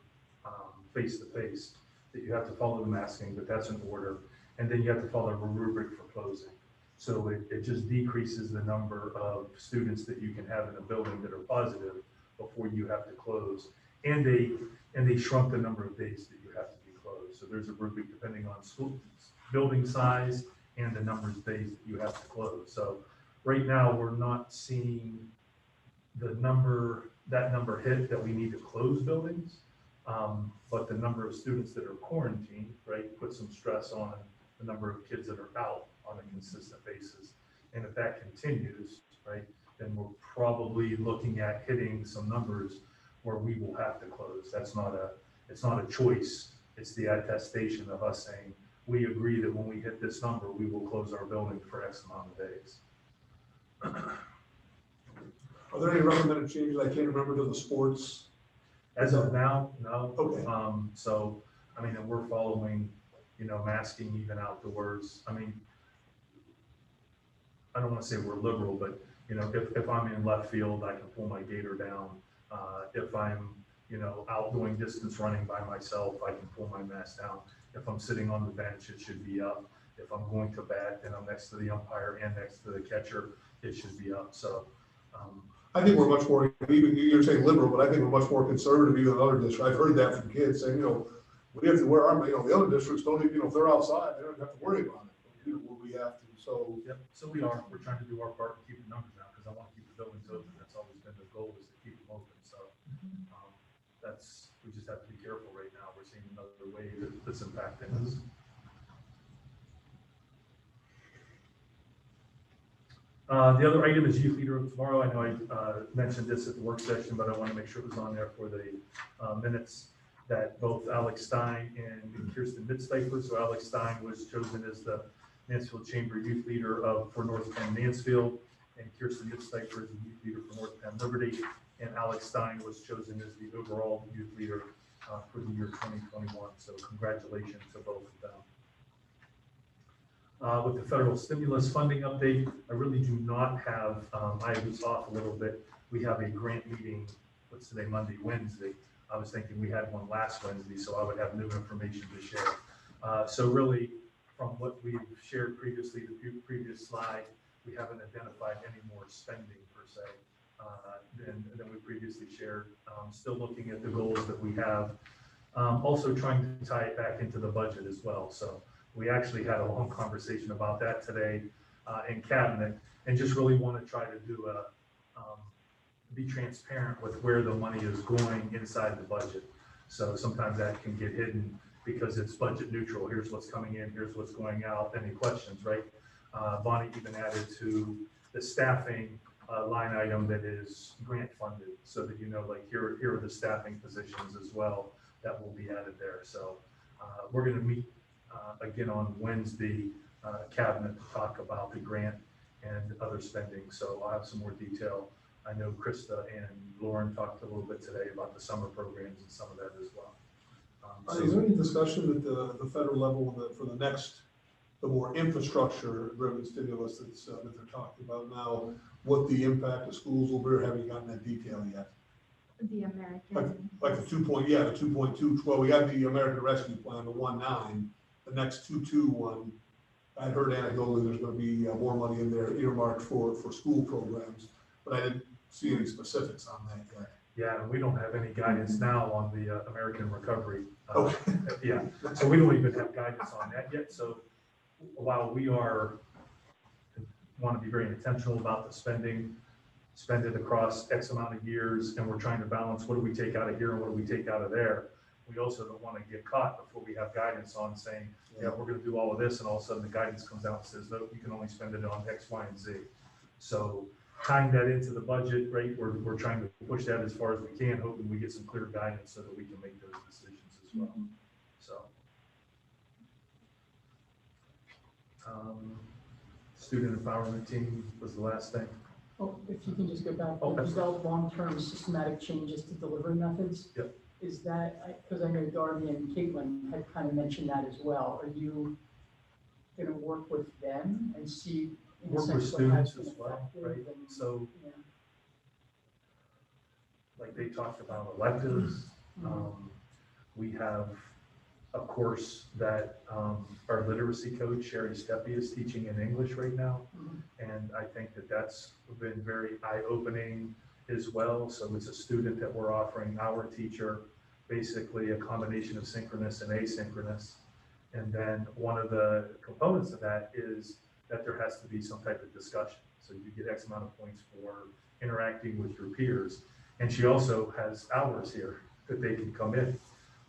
face-to-face, that you have to follow the masking, but that's an order. And then you have to follow a rubric for closing. So it just decreases the number of students that you can have in a building that are positive before you have to close. And they shrunk the number of days that you have to be closed. So there's a rubric depending on school, building size, and the number of days that you have to close. So right now, we're not seeing that number hit that we need to close buildings. But the number of students that are quarantined, right, puts some stress on the number of kids that are out on a consistent basis. And if that continues, right, then we're probably looking at hitting some numbers where we will have to close. It's not a choice. It's the attestation of us saying, we agree that when we hit this number, we will close our building for X amount of days. Are there any recommended changes? I can't remember to the sports. As of now, no. Okay. So, and we're following, masking even outdoors. I don't want to say we're liberal, but, if I'm in left field, I can pull my gaiter down. If I'm, out doing distance running by myself, I can pull my mask down. If I'm sitting on the bench, it should be up. If I'm going to bat and I'm next to the umpire and next to the catcher, it should be up. So, I think we're much more, even you're saying liberal, but I think we're much more conservative even than other districts. I've heard that from kids saying, we have to wear our, the other districts don't even, if they're outside, they don't have to worry about it. We have to, so. yep, so we're trying to do our part to keep the numbers down, because I want to keep the buildings open. That's always been the goal, is to keep them open. So we just have to be careful right now. We're seeing another wave that's impacting us. The other item is youth leader of tomorrow. I know I mentioned this at the work session, but I want to make sure it was on there for the minutes, that both Alex Stein and Kirsten Mitzvahler. So Alex Stein was chosen as the Mansfield Chamber Youth Leader for North Penn Mansfield, and Kirsten Mitzvahler is the Youth Leader for North Penn Liberty, and Alex Stein was chosen as the overall Youth Leader for the year 2021. So congratulations to both of them. With the federal stimulus funding update, I really do not have, I was off a little bit. We have a grant meeting, what's today, Monday, Wednesday. I was thinking we had one last Wednesday, so I would have new information to share. So really, from what we've shared previously, the previous slide, we haven't identified any more spending per se than we previously shared. Still looking at the goals that we have. Also trying to tie it back into the budget as well. So we actually had a long conversation about that today in cabinet, and just really want to try to do be transparent with where the money is going inside the budget. So sometimes that can get hidden because it's budget neutral. Here's what's coming in, here's what's going out. Any questions, right? Bonnie even added to the staffing line item that is grant funded, so that like here are the staffing positions as well that will be added there. So we're going to meet again on Wednesday, cabinet, to talk about the grant and other spending. So I'll have some more detail. I know Krista and Lauren talked a little bit today about the summer programs and some of that as well. Is there any discussion at the federal level for the next, the more infrastructure-driven stimulus that they're talking about now, what the impact of schools will be, or have you gotten that detail yet? The American. Like the 2.2, well, we have the American Rescue Plan, the 1.9, the next 2.2 one. I heard anecdotally there's going to be more money in there earmarked for school programs, but I didn't see any specifics on that yet. Yeah, and we don't have any guidance now on the American Recovery. Okay. Yeah, so we don't even have guidance on that yet. So while we want to be very intentional about the spending, spend it across X amount of years, and we're trying to balance what do we take out of here and what do we take out of there. We also don't want to get caught before we have guidance on saying, yeah, we're going to do all of this, and all of a sudden the guidance comes out and says, no, you can only spend it on X, Y, and Z. So tying that into the budget, right, we're trying to push that as far as we can, hoping we get some clear guidance so that we can make those decisions as well. So student empowerment team was the last thing. Oh, if you can just go back, Oh, develop long-term systematic changes to delivery methods. Yep. Is that, because I know Darby and Caitlin had kind of mentioned that as well. Are you going to work with them and see? Work with students as well, right? So, yeah. like they talked about electives, we have a course that our literacy coach, Sherry Steppe, is teaching in English right now. And I think that that's been very eye-opening as well. So it's a student that we're offering our teacher, basically a combination of synchronous and asynchronous. And then one of the components of that is that there has to be some type of discussion. So you get X amount of points for interacting with your peers. And she also has hours here that they can come in.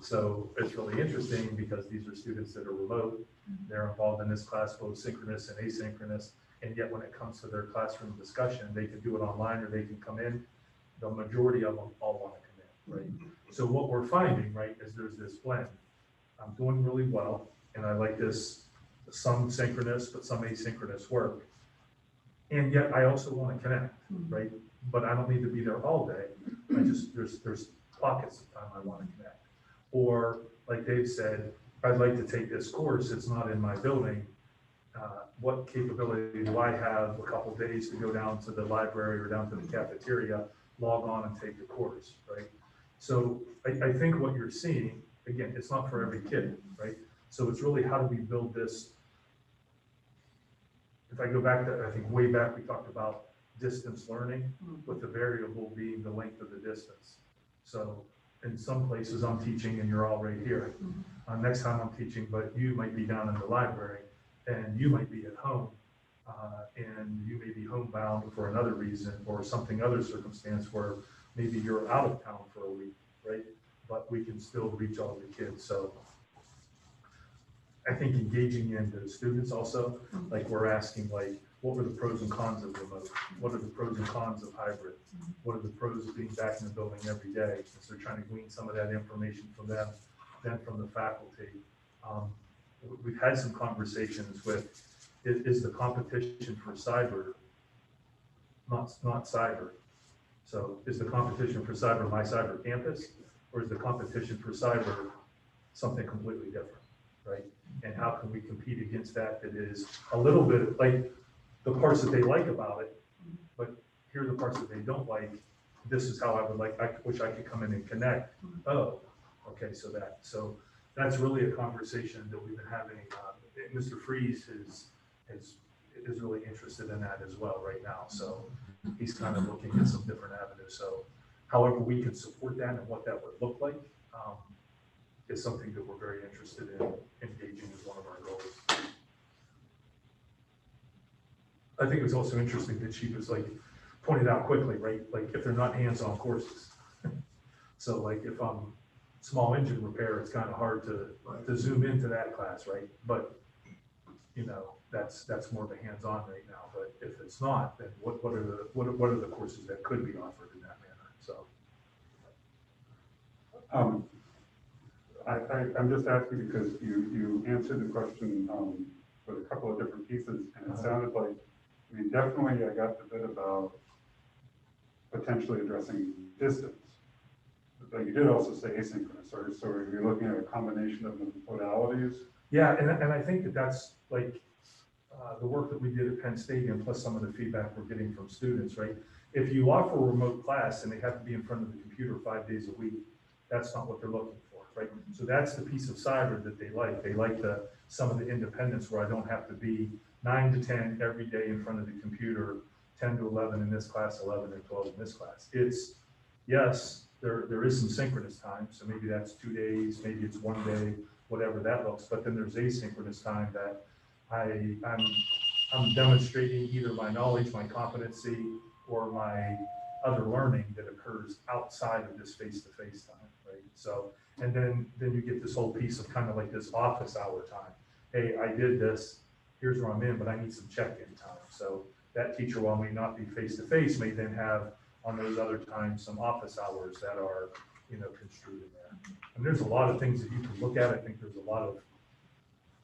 So it's really interesting because these are students that are remote. They're involved in this class, both synchronous and asynchronous. And yet when it comes to their classroom discussion, they can do it online or they can come in. The majority of them all want to come in, right? So what we're finding, right, is there's this blend. I'm doing really well, and I like this, some synchronous, but some asynchronous work. And yet I also want to connect, right? But I don't need to be there all day. I just, there's pockets of time I want to connect. Or like Dave said, I'd like to take this course, it's not in my building. What capability do I have a couple of days to go down to the library or down to the cafeteria, log on and take the course, right? So I think what you're seeing, again, it's not for every kid, right? So it's really, how do we build this? If I go back to, I think way back, we talked about distance learning, with the variable being the length of the distance. So in some places I'm teaching and you're all right here. Next time I'm teaching, but you might be down in the library and you might be at home. And you may be homebound for another reason or something, other circumstance where maybe you're out of town for a week, right? But we can still reach all the kids. So I think engaging in the students also, like we're asking, like, what were the pros and cons of remote? What are the pros and cons of hybrid? What are the pros of being back in the building every day? So they're trying to glean some of that information from them, then from the faculty. We've had some conversations with, is the competition for cyber not cyber? So is the competition for cyber my cyber campus, or is the competition for cyber something completely different, right? And how can we compete against that is a little bit like the parts that they like about it, but here are the parts that they don't like. This is how I would like, I wish I could come in and connect. Oh, okay, so that's really a conversation that we've been having. Mr. Freeze is really interested in that as well right now. So he's kind of looking at some different avenues. So however we can support that and what that would look like is something that we're very interested in engaging as one of our goals. I think it was also interesting that she was like pointed out quickly, right? Like if they're not hands-on courses. So like if I'm small engine repair, it's kind of hard to zoom into that class, right? But you know, that's more of a hands-on right now. But if it's not, then what are the courses that could be offered in that manner? So I'm just asking because you answered the question with a couple of different pieces, and it sounded like, I mean, definitely I got the bit about potentially addressing distance. But you did also say asynchronous, so are you looking at a combination of the modalities? yeah, and I think that's like the work that we did at Penn State, and plus some of the feedback we're getting from students, right? If you offer a remote class and they have to be in front of the computer 5 days a week, that's not what they're looking for, right? So that's the piece of cyber that they like. They like some of the independence where I don't have to be 9 to 10 every day in front of the computer, 10 to 11 in this class, 11 and 12 in this class. It's, yes, there is some synchronous time. So maybe that's 2 days, maybe it's 1 day, whatever that looks, but then there's asynchronous time that I'm demonstrating either my knowledge, my competency, or my other learning that occurs outside of this face-to-face time, right? So, and then you get this whole piece of kind of like this office hour time. Hey, I did this, here's where I'm in, but I need some check-in time. So that teacher, while may not be face-to-face, may then have on those other times some office hours that are, you know, construed in there. And there's a lot of things that you can look at. I think there's a lot of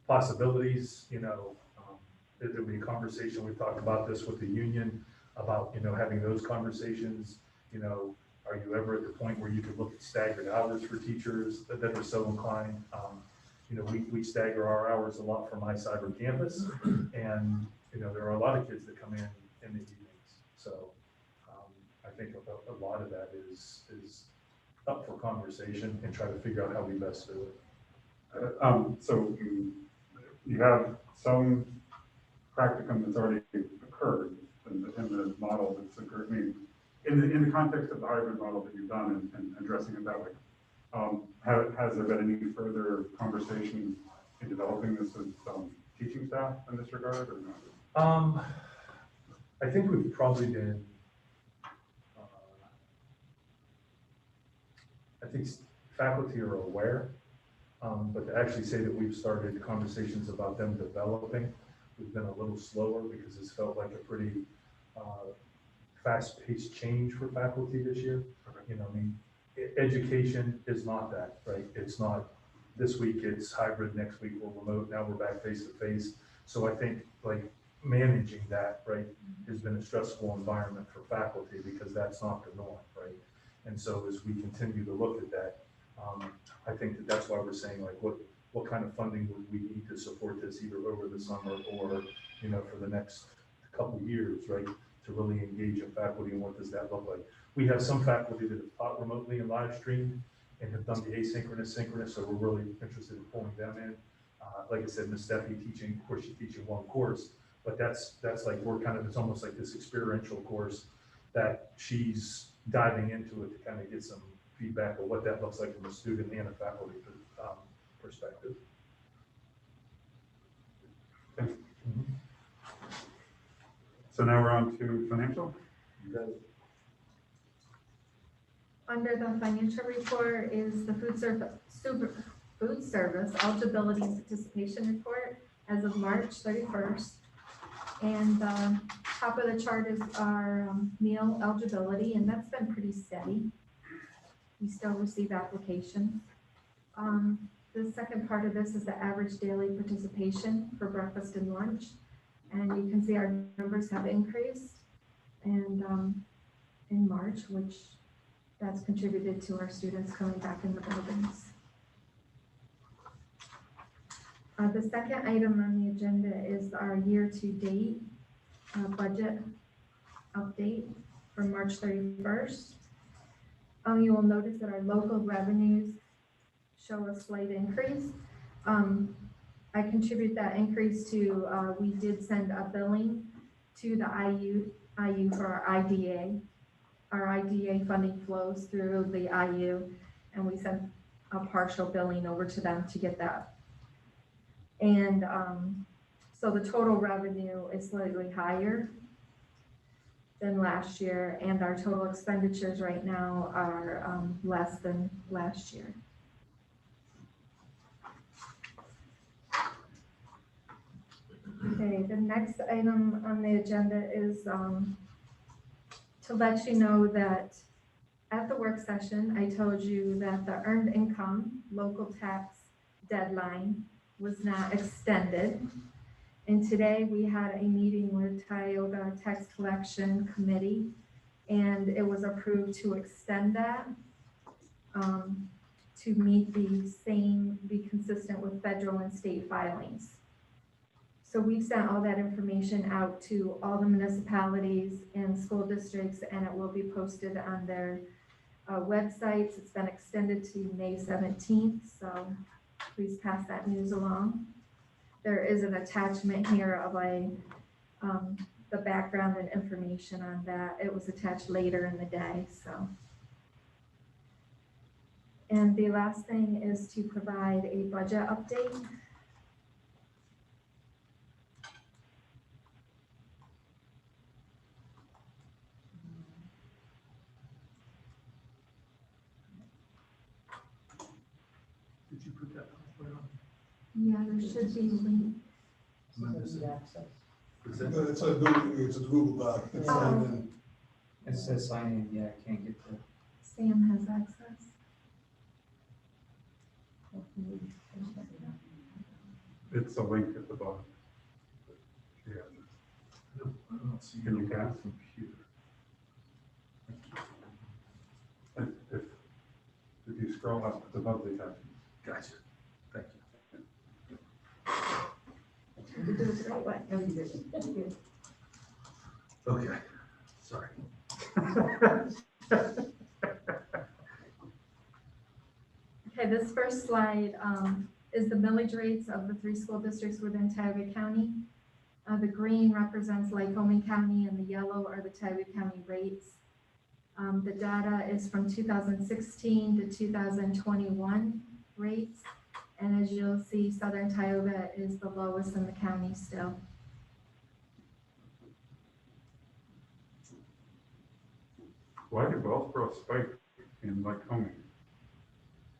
possibilities, you know. There'll be a conversation, we've talked about this with the union, about, you know, having those conversations. You know, are you ever at the point where you could look at staggered hours for teachers that are so inclined? You know, we stagger our hours a lot for my cyber campus, and, you know, there are a lot of kids that come in the evenings. So I think a lot of that is up for conversation and try to figure out how we best do it. So you have some practicum that's already occurred in the model that's occurred. I mean, in the context of the hybrid model that you've done and addressing it that way, has there been any further conversation in developing this with teaching staff in this regard, or not? I think we've probably been, I think faculty are aware, but to actually say that we've started conversations about them developing, we've been a little slower because it's felt like a pretty fast-paced change for faculty this year. You know, I mean, education is not that, right? It's not this week it's hybrid, next week we're remote, now we're back face-to-face. So I think like managing that, right, has been a stressful environment for faculty because that's not the norm, right? And so as we continue to look at that, I think that's why we're saying like what kind of funding would we need to support this either over the summer or, you know, for the next couple of years, right? To really engage in faculty and what does that look like? We have some faculty that have taught remotely and live streamed and have done the asynchronous, synchronous, so we're really interested in pulling them in. Like I said, Miss Steffi teaching, of course, she's teaching one course, but that's like, we're kind of, it's almost like this experiential course that she's diving into it to kind of get some feedback of what that looks like from a student and a faculty perspective. Okay. So now we're on to financial. Under the financial report is the food service eligibility and participation report as of March 31st. And top of the chart is our meal eligibility, and that's been pretty steady. We still receive applications. The second part of this is the average daily participation for breakfast and lunch. And you can see our numbers have increased and in March, which that's contributed to our students coming back in the buildings. The second item on the agenda is our year-to-date budget update for March 31st. You will notice that our local revenues show a slight increase. I contribute that increase to, we did send a billing to the IU for our IDA. Our IDA funding flows through the IU, and we sent a partial billing over to them to get that. And so the total revenue is slightly higher than last year, and our total expenditures right now are less than last year. Okay, the next item on the agenda is to let you know that at the work session, I told you that the earned income local tax deadline was not extended. And today we had a meeting with Tioga Tax Collection Committee, and it was approved to extend that to meet be consistent with federal and state filings. So we've sent all that information out to all the municipalities and school districts, and it will be posted on their websites. It's been extended to May 17th, so please pass that news along. There is an attachment here of the background and information on that. It was attached later in the day, so. And the last thing is to provide a budget update. Did you put that PowerPoint on? Yeah, there should be a link. Is that- It's a Google Doc. It's signed in. It says sign in, yeah, I can't get the. Sam has access. It's a link at the bottom. Yeah. I don't see Can you your pass? computer. If you scroll up, it's above the attachment. Gotcha. Thank you. You did it the right way. No, you didn't. Okay, sorry. Okay, this first slide is the millage rates of the 3 school districts within Tioga County. The green represents Lycoming County and the yellow are the Tioga County rates. The data is from 2016 to 2021 rates. And as you'll see, Southern Tioga is the lowest in the county still. Why did Wellsboro spike in Lycoming?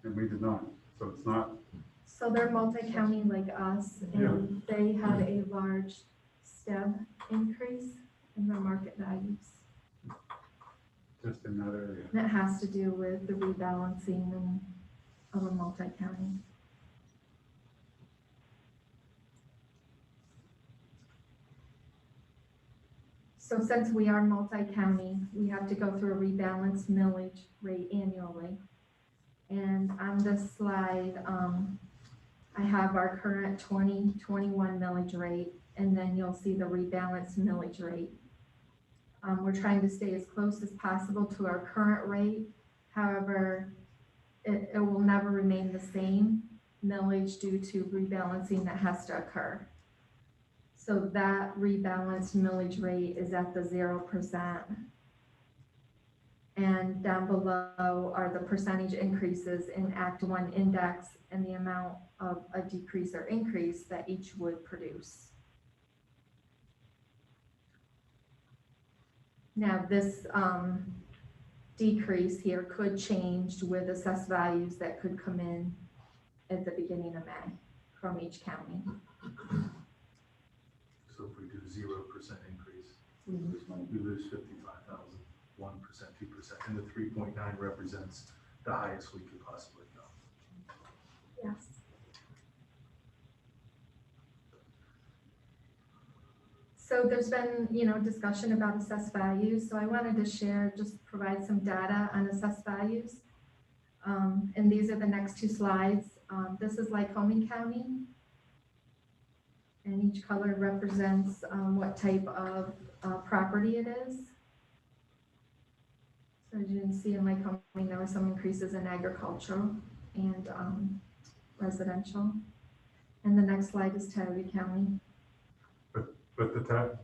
And we did not, so it's not. So they're multi-county like us, and they had a large step increase in their market values. Just in that area. And it has to do with the rebalancing of a multi-county. So since we are multi-county, we have to go through a rebalanced millage rate annually. And on this slide, I have our current 2021 millage rate, and then you'll see the rebalanced millage rate. We're trying to stay as close as possible to our current rate. However, it will never remain the same. millage due to rebalancing that has to occur. So that rebalanced millage rate is at the 0%. And down below are the percentage increases in Act 1 index and the amount of a decrease or increase that each would produce. Now, this decrease here could change with assessed values that could come in at the beginning of May from each county. So if we do 0% increase, We lose money. we lose 55,000, 1%, 2%, and the 3.9 represents the highest we could possibly go. Yes. So there's been, discussion about assessed values. So I wanted to share, just provide some data on assessed values. And these are the next two slides. This is Lycoming County. And each color represents what type of property it is. So as you can see in Lycoming, there were some increases in agricultural and residential. And the next slide is Tioga County. But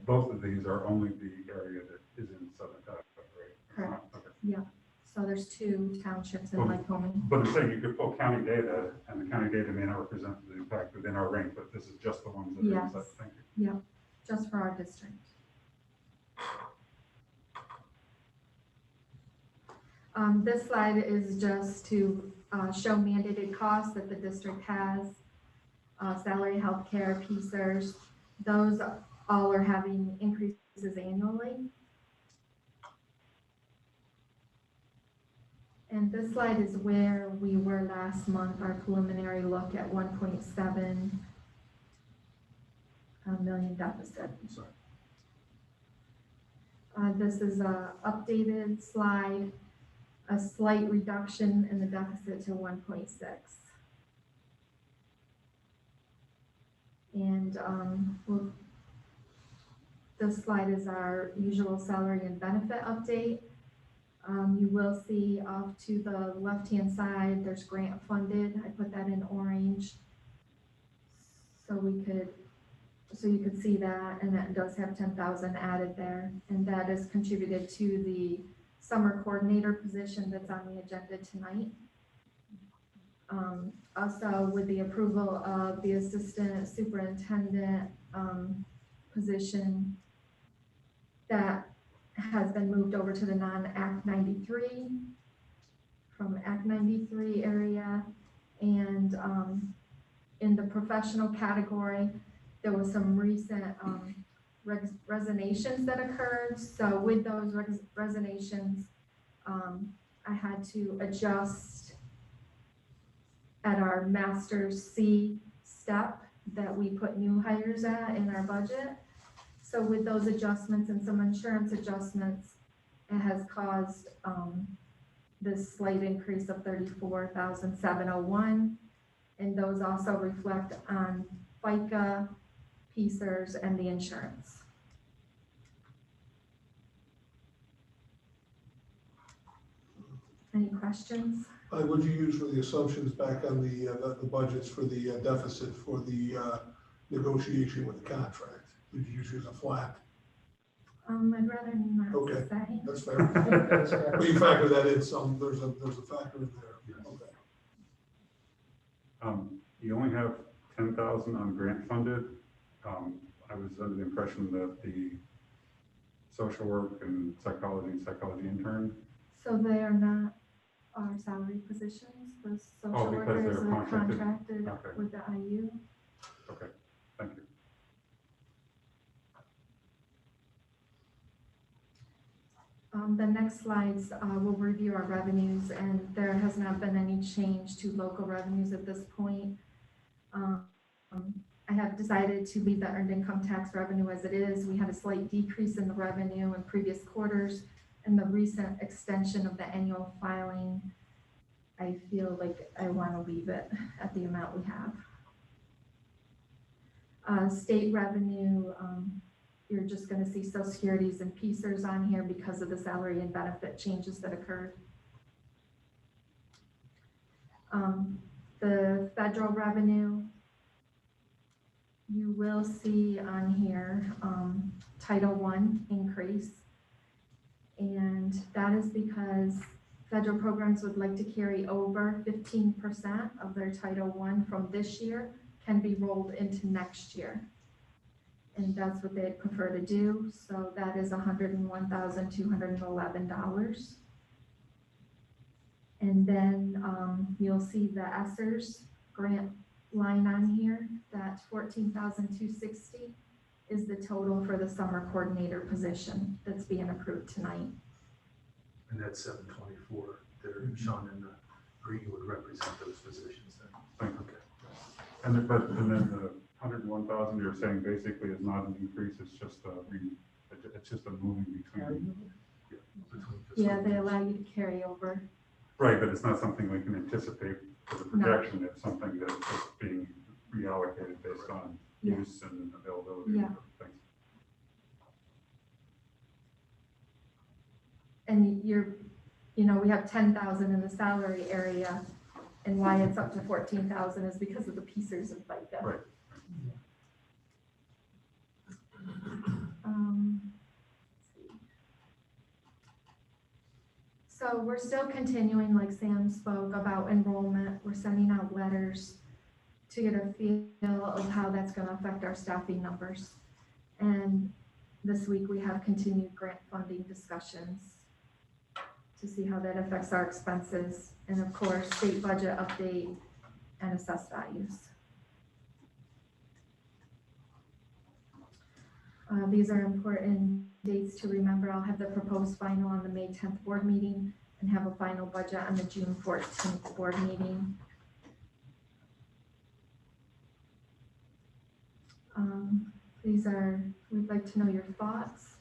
both of these are only the area that is in southern Tioga, right? Correct. Okay. Yeah. So there's two townships in Well, Lycoming. But I'm saying you could pull county data, and the county data may not represent the impact within our range, but this is just the ones that are Yes. inside. Thank you. Yeah, just for our district. This slide is just to show mandated costs that the district has, salary, healthcare, PSERS. Those all are having increases annually. And this slide is where we were last month, our preliminary look at 1.7 million deficit. Sorry. This is a updated slide, a slight reduction in the deficit to 1.6. And this slide is our usual salary and benefit update. You will see off to the left-hand side, there's grant funded. I put that in orange. So you could see that, and that does have 10,000 added there. And that is contributed to the summer coordinator position that's on the agenda tonight. Also with the approval of the assistant superintendent position that has been moved over to the non-Act 93 from Act 93 area. And in the professional category, there was some recent resignations that occurred. So with those resignations, I had to adjust at our Master's C step that we put new hires at in our budget. So with those adjustments and some insurance adjustments, it has caused this slight increase of 34,701. And those also reflect on FICA, PSERS, and the insurance. Any questions? Would you use for the assumptions back on the budgets for the deficit for the negotiation with the contract? Would you use a flat? I'd rather not Okay. say. That's fair. But you factor that in some, there's a factor in there. Yes. Okay. You only have 10,000 on grant funded. I was under the impression that the social work and psychology intern. So they are not our salary positions. The social because workers they're are contracted? contracted Okay. with the IU. Okay, thank you. The next slides will review our revenues, and there has not been any change to local revenues at this point. I have decided to leave the earned income tax revenue as it is. We had a slight decrease in the revenue in previous quarters, and the recent extension of the annual filing, I feel like I want to leave it at the amount we have. State revenue, you're just going to see Social Securities and PSERS on here because of the salary and benefit changes that occurred. The federal revenue, you will see on here, Title I increase. And that is because federal programs would like to carry over 15% of their Title I from this year can be rolled into next year. And that's what they prefer to do. So that is $101,211. And then you'll see the ESSERS grant line on here, that $14,260 is the total for the summer coordinator position that's being approved tonight. And that's 724, there, Sean and Green would represent those positions then. Okay. And then the 101,000 you're saying basically is not an increase, it's just a moving between. Yeah, they allow you to carry over. Right, but it's not something we can anticipate for the projection, it's something that's just being reallocated based on Yeah. use and availability Yeah. of things. And we have 10,000 in the salary area, and why it's up to 14,000 is because of the pieces of FICA. Right. So we're still continuing, like Sam spoke about enrollment. We're sending out letters to get a feel of how that's going to affect our staffing numbers. And this week we have continued grant funding discussions to see how that affects our expenses. And of course, state budget update and assessed values. These are important dates to remember. I'll have the proposed final on the May 10th board meeting and have a final budget on the June 14th board meeting. We'd like to know your thoughts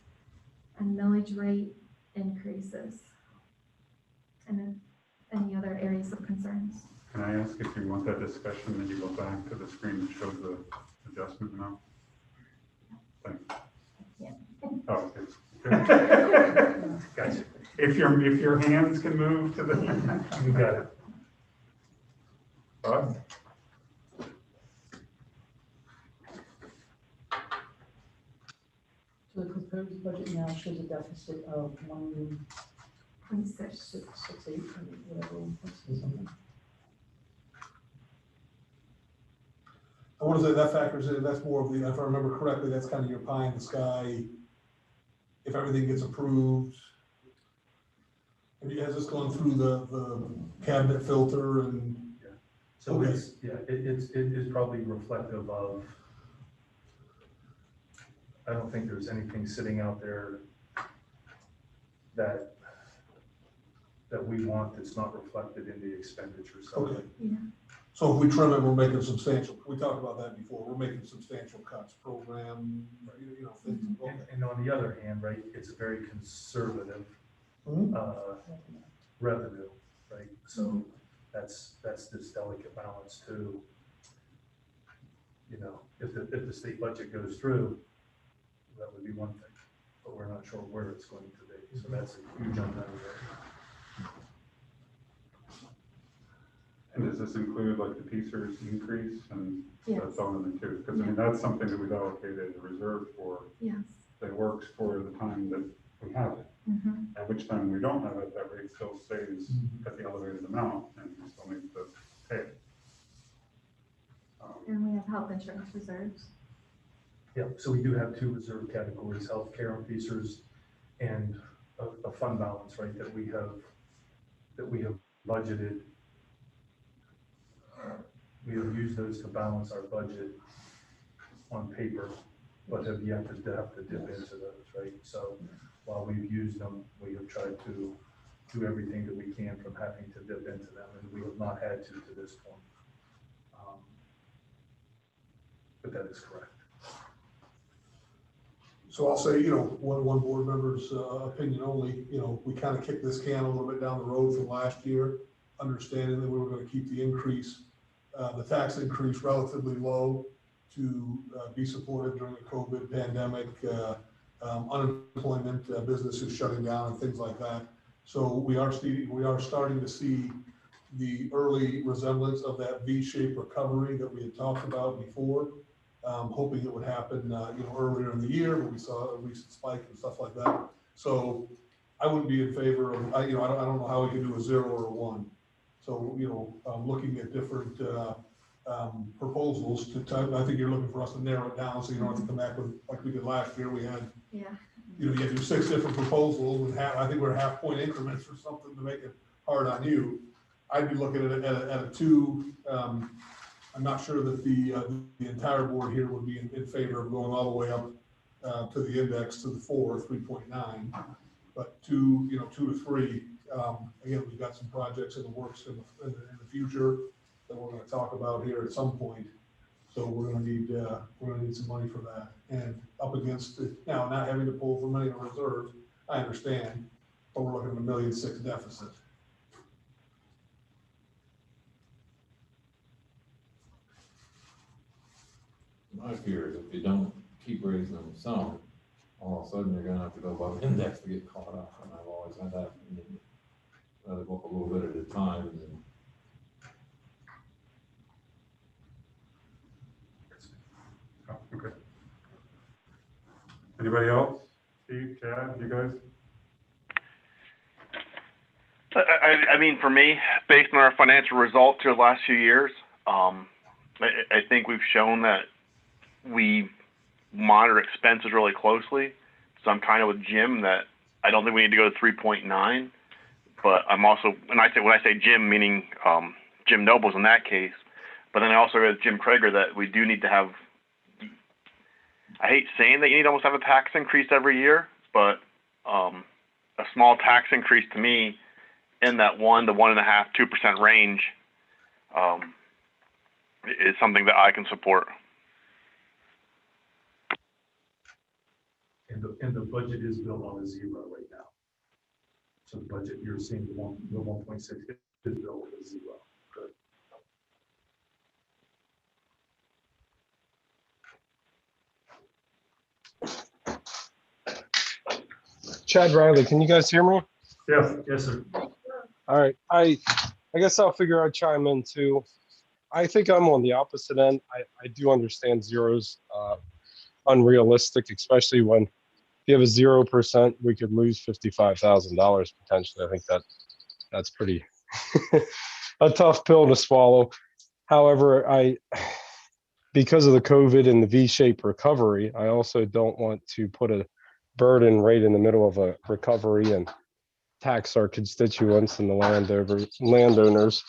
on millage rate increases and any other areas of concerns. Can I ask if you want that discussion, then you go back to the screen that shows the adjustment amount? Thanks. Yeah. Oh, okay. Gotcha. If your hands can move to the. You got it. Bob? So the proposed budget now shows a deficit of 1.668, whatever, 1.6 something. I want to say that factors in, that's more of the, if I remember correctly, that's kind of your pie in the sky. If everything gets approved. Has this gone through the cabinet filter and? So Okay. it is probably reflective of, I don't think there's anything sitting out there that we want that's not reflected in the expenditure. So Okay. Yeah. So if we trim it, we're making substantial, we talked about that before, we're making substantial cuts, program, things. Okay. And on the other hand, right, it's a very conservative Mhm. revenue, right? So that's this delicate balance too. If the state budget goes through, that would be one thing, but we're not sure where it's going to be. So that's a huge unknown there. And does this include like the PCERS increase and Yes. that's all in it too? Because I mean, that's something that we've allocated a reserve for Yes. that works for the time that we have it. Mm-hmm. At which time we don't have it, that rate still stays at the elevated amount and we still need to pay it. And we have health insurance reserves. Yeah, so we do have two reserve categories, healthcare and PCERS, and a fund balance, right, that we have budgeted. We have used those to balance our budget on paper, but have yet to have to dip into those, right? So while we've used them, we have tried to do everything that we can from having to dip into them, and we have not had to this point. But that is correct. So I'll say, one board member's opinion only, we kind of kicked this can a little bit down the road from last year, understanding that we were going to keep the increase, the tax increase relatively low to be supported during the COVID pandemic, unemployment, businesses shutting down and things like that. So we are starting to see the early resemblance of that V-shaped recovery that we had talked about before. Hoping it would happen, earlier in the year, but we saw a recent spike and stuff like that. So I wouldn't be in favor of, I don't know how we can do a 0 or a 1. So, looking at different, proposals I think you're looking for us to narrow it down, so you don't have to come back with, like we did last year, we had, Yeah. you had to do 6 different proposals with I think we're half-point increments or something to make it hard on you. I'd be looking at a 2. I'm not sure that the entire board here would be in favor of going all the way up to the index to the 3.9, but 2 to 3. Again, we've got some projects in the works in the future that we're going to talk about here at some point. So we're going to need some money for that. And up against it now, not having to pull from money in reserves, I understand, but we're looking at $1.6 million deficit. My fear is if you don't keep raising them some, all of a sudden you're gonna have to go above index to get caught up, and I've always had that opinion. Rather book a little bit at a time and then. Okay. Anybody else? Steve, Chad, you guys? I mean, for me, based on our financial results through the last few years, I think we've shown that we monitor expenses really closely. So I'm kind of with Jim that I don't think we need to go to 3.9, but I'm also, when I say Jim, meaning Jim Nobles in that case, but then I also agree with Jim Krager that we do need to have, I hate saying that you need to almost have a tax increase every year, but a small tax increase to me in that 1 to 1.5%, 2% range is something that I can support. And the budget is built on a 0 right now. So the budget you're seeing, the 1.6 is built with a 0. Good. Chad Riley, can you guys hear me? Yes. Yes, sir. All right, I guess I'll figure I'd chime in too. I think I'm on the opposite end. I do understand zeros unrealistic, especially when if you have a 0%, we could lose $55,000 potentially. I think that's pretty a tough pill to swallow. However, because of the COVID and the V-shaped recovery, I also don't want to put a burden right in the middle of a recovery and tax our constituents and the landowners,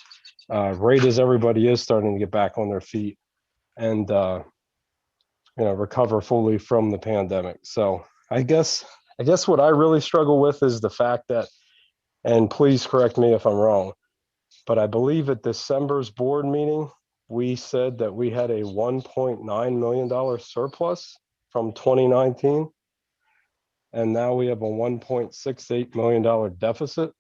right as everybody is starting to get back on their feet and recover fully from the pandemic. So I guess what I really struggle with is the fact that, and please correct me if I'm wrong, but I believe at December's board meeting, we said that we had a $1.9 million surplus from 2019. And now we have a $1.68 million deficit.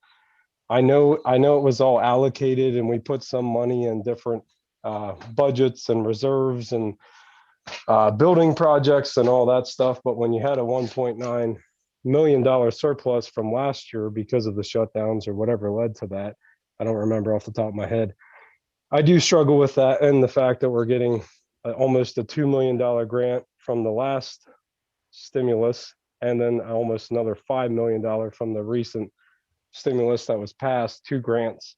I know it was all allocated and we put some money in different budgets and reserves and building projects and all that stuff. But when you had a $1.9 million surplus from last year because of the shutdowns or whatever led to that, I don't remember off the top of my head. I do struggle with that and the fact that we're getting almost a $2 million grant from the last stimulus and then almost another $5 million from the recent stimulus that was passed, 2 grants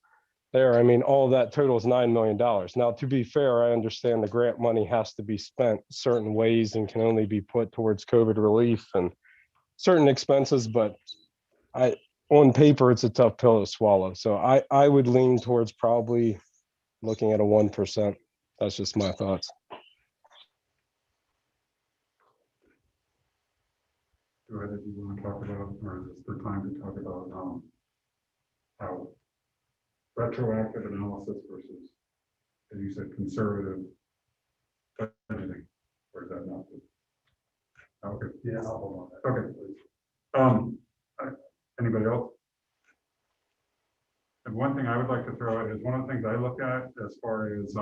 there. I mean, all of that totals $9 million. Now, to be fair, I understand the grant money has to be spent certain ways and can only be put towards COVID relief and certain expenses, but on paper, it's a tough pill to swallow. So I would lean towards probably looking at a 1%. That's just my thoughts. Go ahead if you want to talk about, or is this the time to talk about how retroactive analysis versus, as you said, conservative budgeting, or is that not? Okay. Yeah, I'll hold on. Okay. Anybody else? And one thing I would like to throw out is one of the things I look at as far as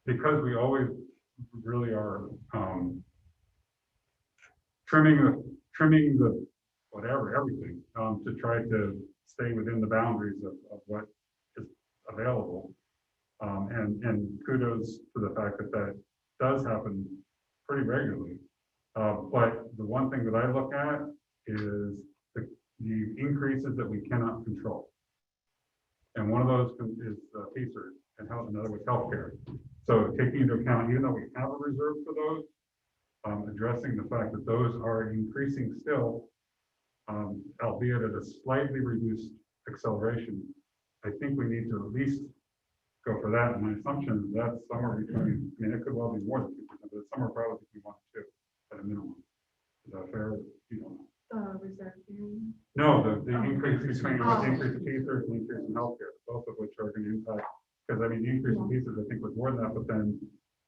because we always really are trimming the whatever, everything, to try to stay within the boundaries of what is available. And kudos to the fact that that does happen pretty regularly. But the one thing that I look at is the increases that we cannot control. And one of those is PACER and health, in other words, healthcare. So taking into account, even though we have a reserve for those, addressing the fact that those are increasing still, albeit at a slightly reduced acceleration, I think we need to at least go for that. And my assumption is that's somewhere between, I mean, it could well be more than 2%, but it's somewhere probably between 1 and 2 at a minimum. Is that fair? You don't know. Reserve theory. No, the increase between the increase in PACER and the increase in healthcare, both of which are going to impact, because I mean, the increase in PACER, I think, was more than that, but then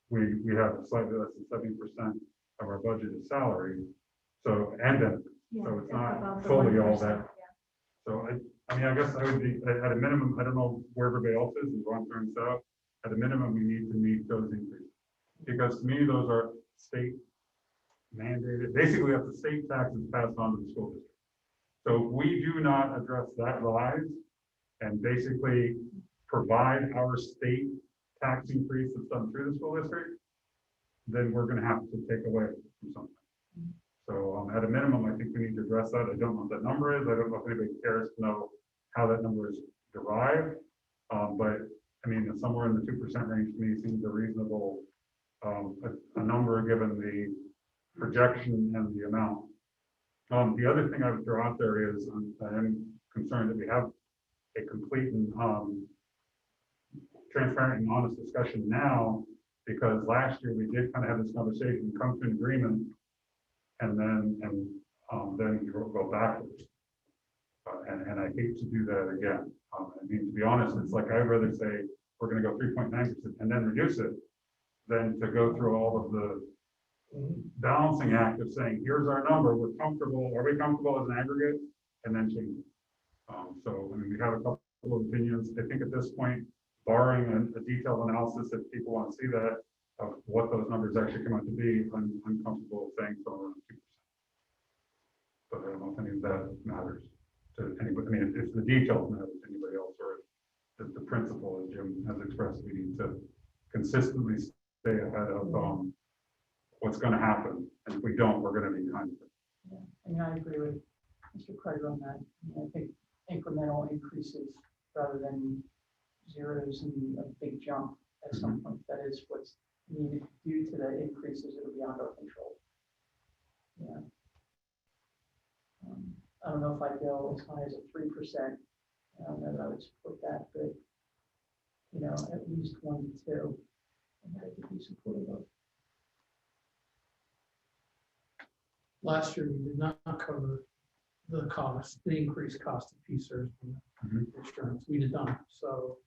we have slightly less than 70% of our budget is salary. So, and benefits. So it's not fully all that. So I mean, I guess I would be, at a minimum, I don't know where everybody else is and Ron turns out, at a minimum, we need to meet those increases. Because to me, those are state mandated, basically we have the state taxes passed on to the school district. So if we do not address that rise and basically provide our state tax increase that's done through the school district, then we're gonna have to take away from something. So at a minimum, I think we need to address that. I don't know what that number is. I don't know if anybody cares to know how that number is derived. But I mean, somewhere in the 2% range to me seems a reasonable a number given the projection and the amount. The other thing I would throw out there is I am concerned that we have a complete and transparent and honest discussion now, because last year we did kind of have this conversation, come to an agreement, and then you go backwards. And I hate to do that again. I mean, to be honest, it's like I'd rather say we're going to go 3.9% and then reduce it than to go through all of the balancing act of saying, here's our number, we're comfortable, are we comfortable as an aggregate, and then change it. So I mean, we have a couple of opinions. I think at this point, barring a detailed analysis, if people want to see that, of what those numbers actually come out to be, I'm comfortable saying somewhere around 2%. But I don't know if any of that matters to anybody. I mean, if the details matter to anybody else, or if the principle, as Jim has expressed, we need to consistently stay ahead of what's going to happen. And if we don't, we're going to be behind it. Yeah, I mean, I agree with Mr. Kreider on that. I mean, I think incremental increases rather than zeros and a big jump at some point, that is what's needed due to the increases that are beyond our control. Yeah. I don't know if I'd go as high as a 3%. I don't know that I would support that, but you know, at least 1 to 2, and that could be supportive of. Last year, we did not cover the cost, the increased cost of PSERS and insurance. We did not. So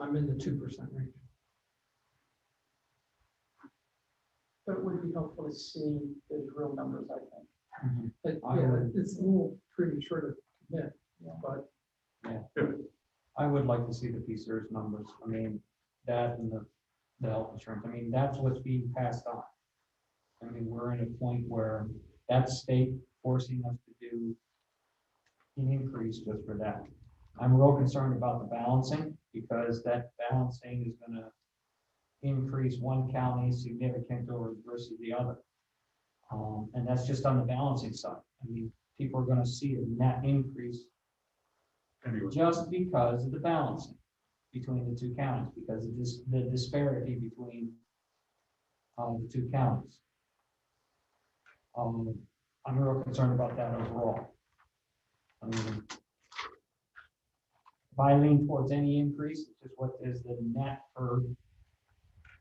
I'm in the 2% range. But it would be helpful to see those real numbers, I think. But yeah, it's a little premature to commit, but I would like to see the PSERS numbers. I mean, that and the health insurance. I mean, that's what's being passed on. I mean, we're in a point where that state forcing us to do an increase just for that. I'm real concerned about the balancing, because that balancing is going to increase one county significant over versus the other. And that's just on the balancing side. I mean, people are going to see a net increase just because of the balancing between the two counties, because of this, the disparity between the two counties. I'm real concerned about that overall. I mean, if I lean towards any increase, it's just what is the net for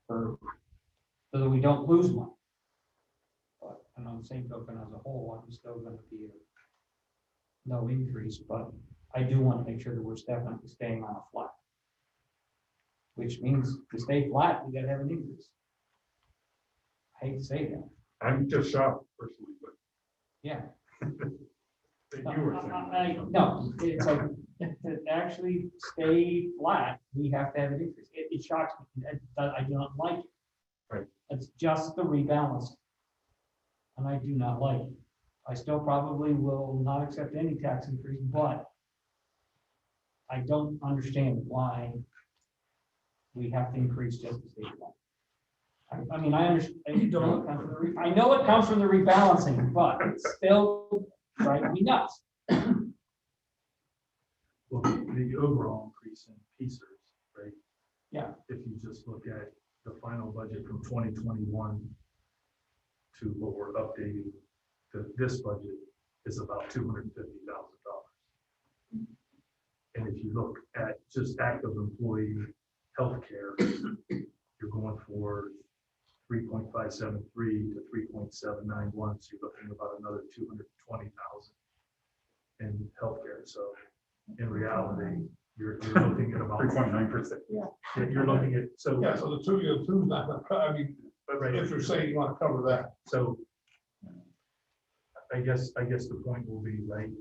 so that we don't lose money. But and on the same token, as a whole, I'm still going to be no increase, but I do want to make sure that we're definitely staying on a flat. Which means to stay flat, we gotta have an increase. I hate to say that. I'm just shocked personally, but Yeah. you were saying. No, it's like, to actually stay flat, we have to have an increase. It shocks me. I do not like it. Right. It's just the rebalance. And I do not like it. I still probably will not accept any tax increase, but I don't understand why we have to increase just the state law. I mean, I understand. I know it comes from the rebalancing, but it's still driving me nuts. Well, the overall increase in PSERS, right? Yeah. If you just look at the final budget from 2021 to what we're updating to this budget is about $250,000. And if you look at just active employee healthcare, you're going for 3.573 to 3.791. So you're looking about another 220,000 in healthcare. So in reality, you're looking at about 3.9%. Yeah. You're looking at, so. Yeah, so the two's not gonna, I mean, Right. if you're saying you wanna cover that. So I guess the point will be, right,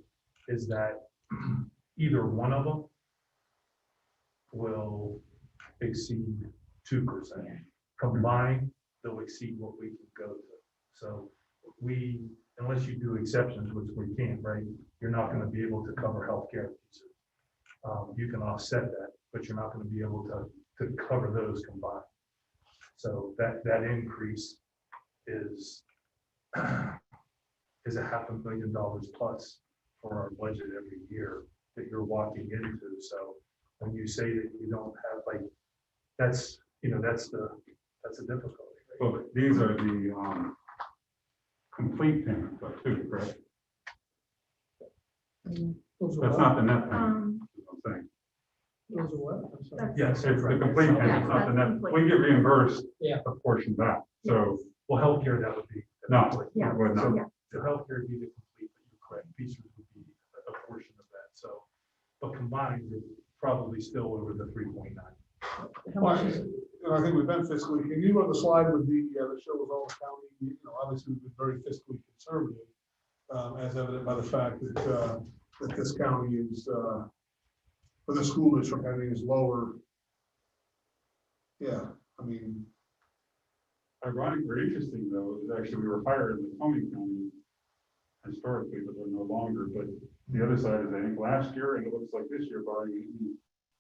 is that either one of them will exceed 2%. Combined, they'll exceed what we can go to. So unless you do exceptions, which we can't, right, you're not gonna be able to cover healthcare pieces. You can offset that, but you're not gonna be able to cover those combined. So that increase is $500,000 plus for our budget every year that you're walking into. So when you say that you don't have, like, that's the difficulty. Right? Well, these are the complete payments, though, too, correct? Those are That's what? not the net payment, is what I'm saying. Those are what? I'm sorry. Yes, It's the complete payment, not the net. We get reimbursed Yeah. a portion back, so, Well, healthcare, that would be. no, Yeah. it would not. Yeah. So healthcare would be the complete, but you're correct, pieces would be a portion of that. So, but combined, it's probably still over the 3.9. How much is it? And I think we've been fiscally, can you run the slide with that shows all the county, obviously we've been very fiscally conservative, as evident by the fact that this county is, for the school district, I think is lower. Yeah, I mean, Ironic or interesting, though, is actually we were higher in the Tioga County historically, but they're no longer. But the other side is, I think, last year, and it looks like this year,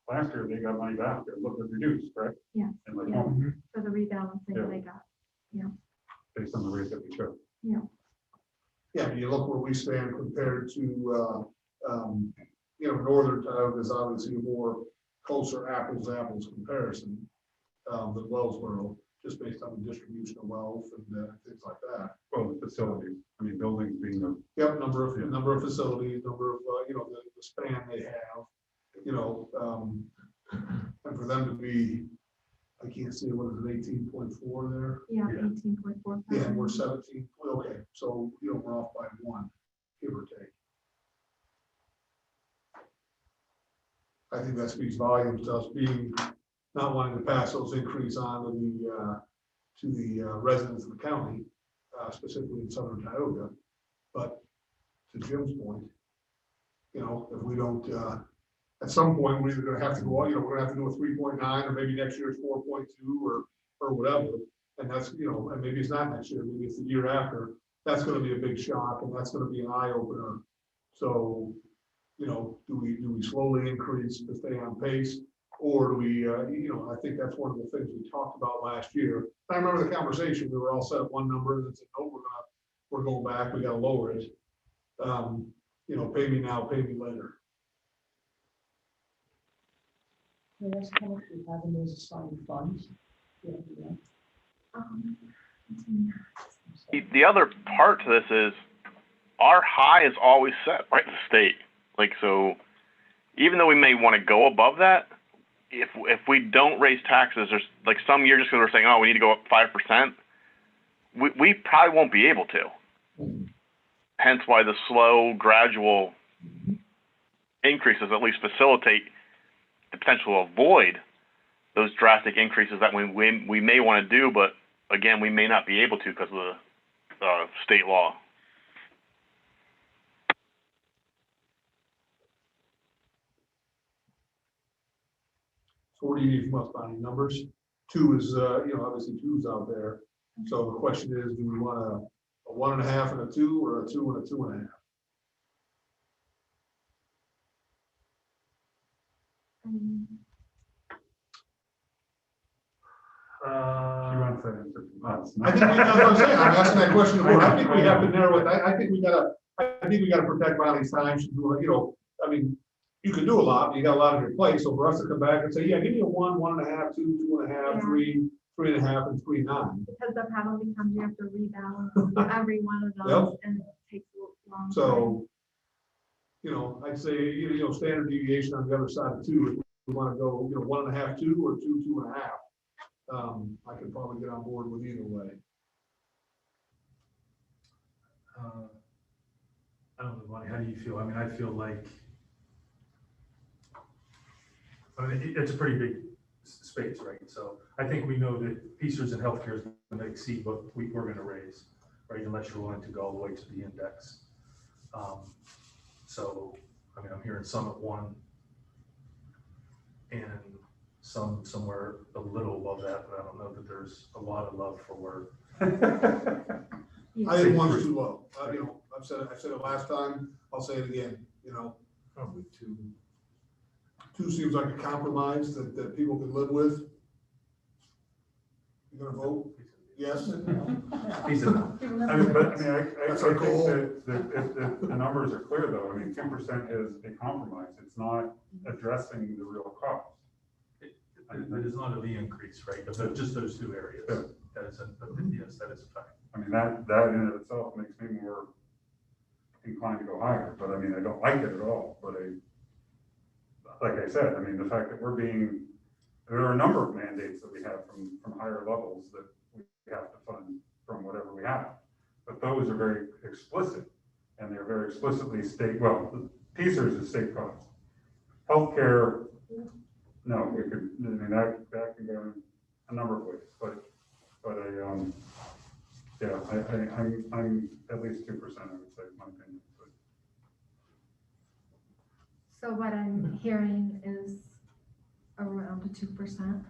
last year, they got money back, it looked reduced, correct? Yeah. And like, Yeah. home, For the rebalancing Yeah. they got. based on the rate that we took. yeah, you look where we stand compared to, northern Tioga is obviously a more closer apples to apples comparison than Wellsboro, just based on the distribution of wealth and things like that. Well, the facilities, I mean, buildings being the, Yep, number of facilities, number of, the span they have, and for them to be, I can't see, what is it, 18.4 there? Yeah, Yeah. 18.4. Yeah, we're 17, okay, so, we're off by 1, give or take. I think that speaks volumes to us being, not wanting to pass those increase on to the residents of the county, specifically in southern Tioga. But to Jim's point, if we don't, at some point, we're either gonna have to go, we're gonna have to do a 3.9, or maybe next year's 4.2 or whatever. And that's, and maybe it's not next year, maybe it's the year after. That's gonna be a big shock, and that's gonna be an eye opener. So, do we slowly increase to stay on pace? Or do we, I think that's one of the things we talked about last year. I remember the conversation, we were all set at one number and said, no, we're going back, we gotta lower it. Pay me now, pay me later. Can I ask how much we have in those assigned funds? Yeah. The other part to this is our high is always set by the state. Like, so even though we may want to go above that, if we don't raise taxes, there's like some years just because we're saying, oh, we need to go up 5%, we probably won't be able to. Hence why the slow, gradual increases at least facilitate the potential to avoid those drastic increases that we may want to do, but again, we may not be able to because of the state law. So what do you need from us, Bonnie? Numbers? 2 is, obviously 2's out there. So the question is, do we want a 1.5 and a 2, or a 2 and a 2.5? She wants to answer. I think that's what I'm saying, I'm asking that question to board. I think we have to narrow it, I think we gotta protect Riley's time, you know, I mean, you can do a lot, but you got a lot on your plate, so for us to come back and say, yeah, give me a 1, 1.5, 2, 2.5, Yeah. 3, 3.5, and 3.9. Because the problem becomes you have to rebalance every one of those and it takes a long time. So, you know, I'd say, you know, standard deviation on the other side of 2, if we wanna go, you know, 1.5, 2, or 2, 2.5. I could probably get on board with either way. I don't know, Bonnie, how do you feel? I mean, I feel like, I mean, it's a pretty big space, right? So I think we know that PCERS in healthcare is going to exceed what we're going to raise, right? Unless you're willing to go all the way to the index. So, I mean, I'm hearing some at 1 and some somewhere a little above that, but I don't know that there's a lot of love for work. I think 1's too low. You know, I said it last time, I'll say it again, you know. Probably 2. 2 seems like a compromise that people can live with. You gonna vote? Yes? He's enough. I mean, but, I mean, I That's think our goal. that the numbers are clear, though. I mean, 2% is a compromise. It's not addressing the real cost. It is not a V increase, right? Of just those 2 areas. Yeah. That is yes, that is a fact. I mean, that in and of itself makes me more inclined to go higher, but I mean, I don't like it at all, but like I said, I mean, the fact that there are a number of mandates that we have from higher levels that we have to fund from whatever we have. But those are very explicit, and they're very explicitly state, well, PCERS is state cost. Healthcare, no, we could, I mean, that can go in a number of ways, but yeah, I'm at least 2%, I would say, in my opinion. But So what I'm hearing is around the 2%.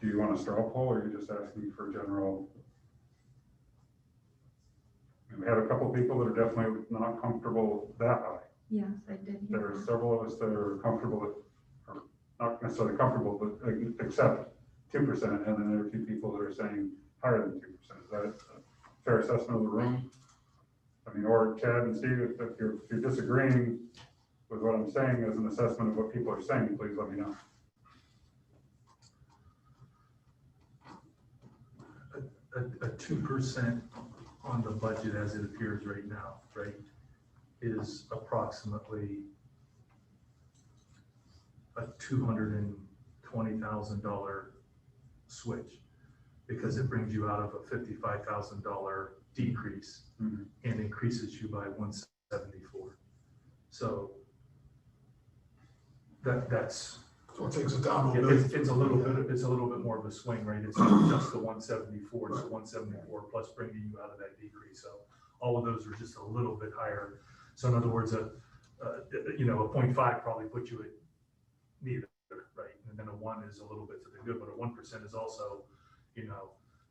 do you want a straw poll, or are you just asking for general? I mean, we have a couple of people that are definitely not comfortable that high. Yes, I did hear There are that. several of us that are comfortable with, or not necessarily comfortable, but accept 2%, and then there are 2 people that are saying higher than 2%. Is that a fair assessment of the room? I mean, or Chad and Steve, if you're disagreeing with what I'm saying as an assessment of what people are saying, please let me know. A 2% on the budget as it appears right now, right, is approximately a $220,000 switch, because it brings you out of a $55,000 decrease and increases you by 174. So that's. So it takes it down a Yeah, little bit. it's a little bit more of a swing, right? It's not just the 174, it's the 174 plus bringing you out of that decrease. So all of those are just a little bit higher. So in other words, a 0.5 probably puts you at neither, right? And then a 1 is a little bit to the good, but a 1% is also,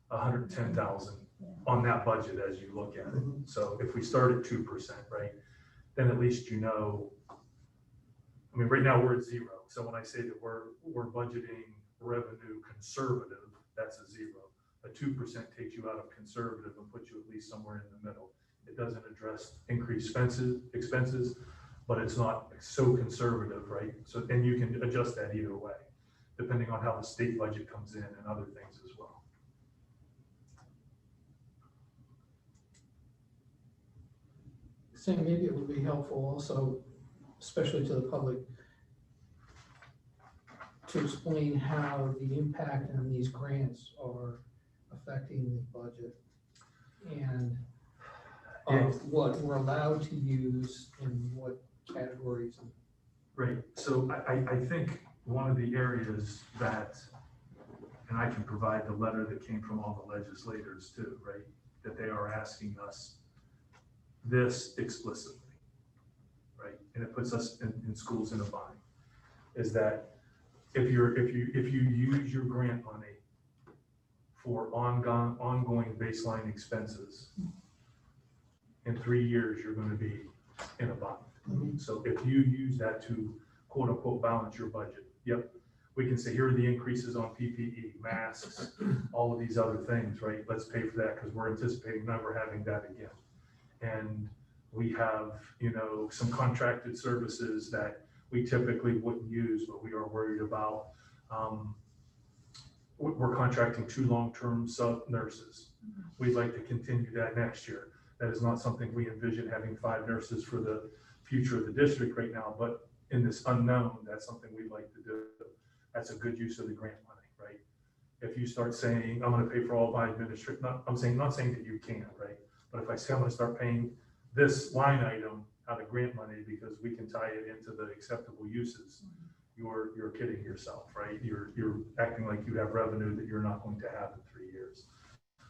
110,000 on that budget as you look at it. So if we start at 2%, right, then at least I mean, right now we're at 0. So when I say that we're budgeting revenue conservative, that's a 0. A 2% takes you out of conservative and puts you at least somewhere in the middle. It doesn't address increased expenses, but it's not so conservative, right? So then you can adjust that either way, depending on how the state budget comes in and other things as well. Saying maybe it would be helpful also, especially to the public, to explain how the impact on these grants are affecting the budget and what we're allowed to use in what categories. Right, so I think one of the areas that, and I can provide the letter that came from all the legislators too, right? That they are asking us this explicitly, right? And it puts us in schools in a bind, is that if you use your grant money for ongoing baseline expenses. In 3 years, you're gonna be in a bind. So if you use that to quote unquote balance your budget, yep, we can say, here are the increases on PPE, masks, all of these other things, right? Let's pay for that because we're anticipating never having that again. And we have, you know, some contracted services that we typically wouldn't use, but we are worried about. We're contracting 2 long-term sub nurses. We'd like to continue that next year. That is not something we envision having 5 nurses for the future of the district right now, but in this unknown, that's something we'd like to do. That's a good use of the grant money, right? If you start saying, I'm gonna pay for all my administrative, not saying that you can, right? But if I say I'm gonna start paying this line item out of grant money because we can tie it into the acceptable uses, you're kidding yourself, right? You're acting like you have revenue that you're not going to have in 3 years.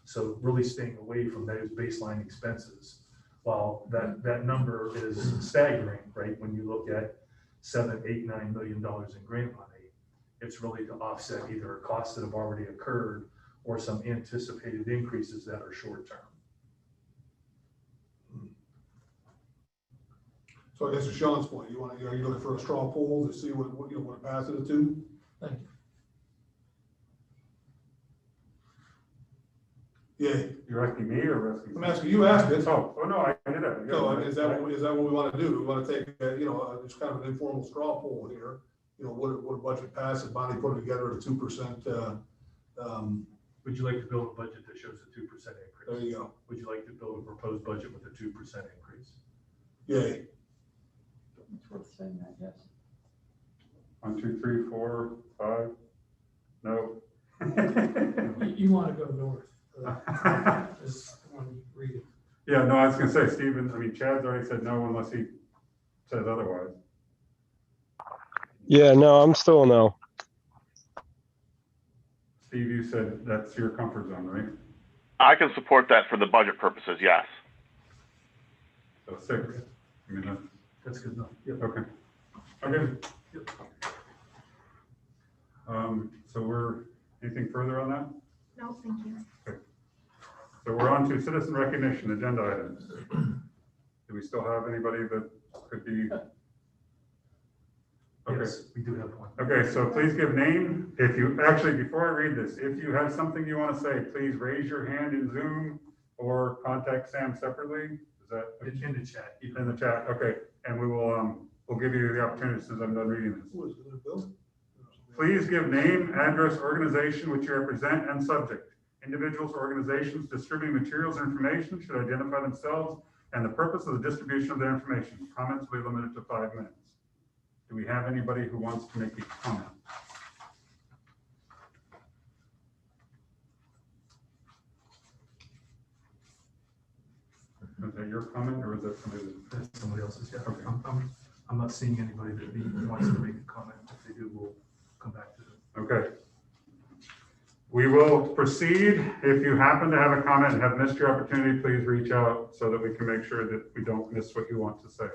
So really staying away from those baseline expenses, while that number is staggering, right? When you look at $7, $8, $9 million in grant money, it's really to offset either costs that have already occurred or some anticipated increases that are short term. So I guess to Sean's point, are you looking for a straw poll to see what you want to pass it to? Thank you. Yeah. You're asking me or asking? I'm asking, you asked it. Oh, no, I did it. So is that what we want to do? We want to take, it's kind of an informal straw poll here. You know, would a budget pass if Bonnie put it together at a 2%? Would you like to build a budget that shows a 2% increase? There you go. Would you like to build a proposed budget with a 2% increase? Yay. It's worth saying that, yes. 1, 2, 3, 4, 5. No. You want to go north. Just when you read it. Yeah, no, I was gonna say, Stephen, Chad's already said no unless he says otherwise. Yeah, no, I'm still a no. Steve, you said that's your comfort zone, right? I can support that for the budget purposes, yes. So 6. That's good enough. Yep. Okay. Okay. Yep. So anything further on that? No, thank you. Okay. So we're on to citizen recognition agenda items. Do we still have anybody that could be? Okay. Yes, we do have one. Okay, so please give name. Before I read this, if you have something you want to say, please raise your hand in Zoom or contact Sam separately. Is that? In the chat. In the chat, okay. And we'll give you the opportunity since I'm done reading this. Please give name, address, organization which you represent, and subject. Individuals or organizations distributing materials or information should identify themselves and the purpose of the distribution of their information. Comments will be limited to 5 minutes. Do we have anybody who wants to make a comment? Is that your comment or is that somebody That's somebody else's, yeah. Okay. I'm not seeing anybody that wants to make a comment. If they do, we'll come back to them. Okay. We will proceed. If you happen to have a comment and have missed your opportunity, please reach out so that we can make sure that we don't miss what you want to say.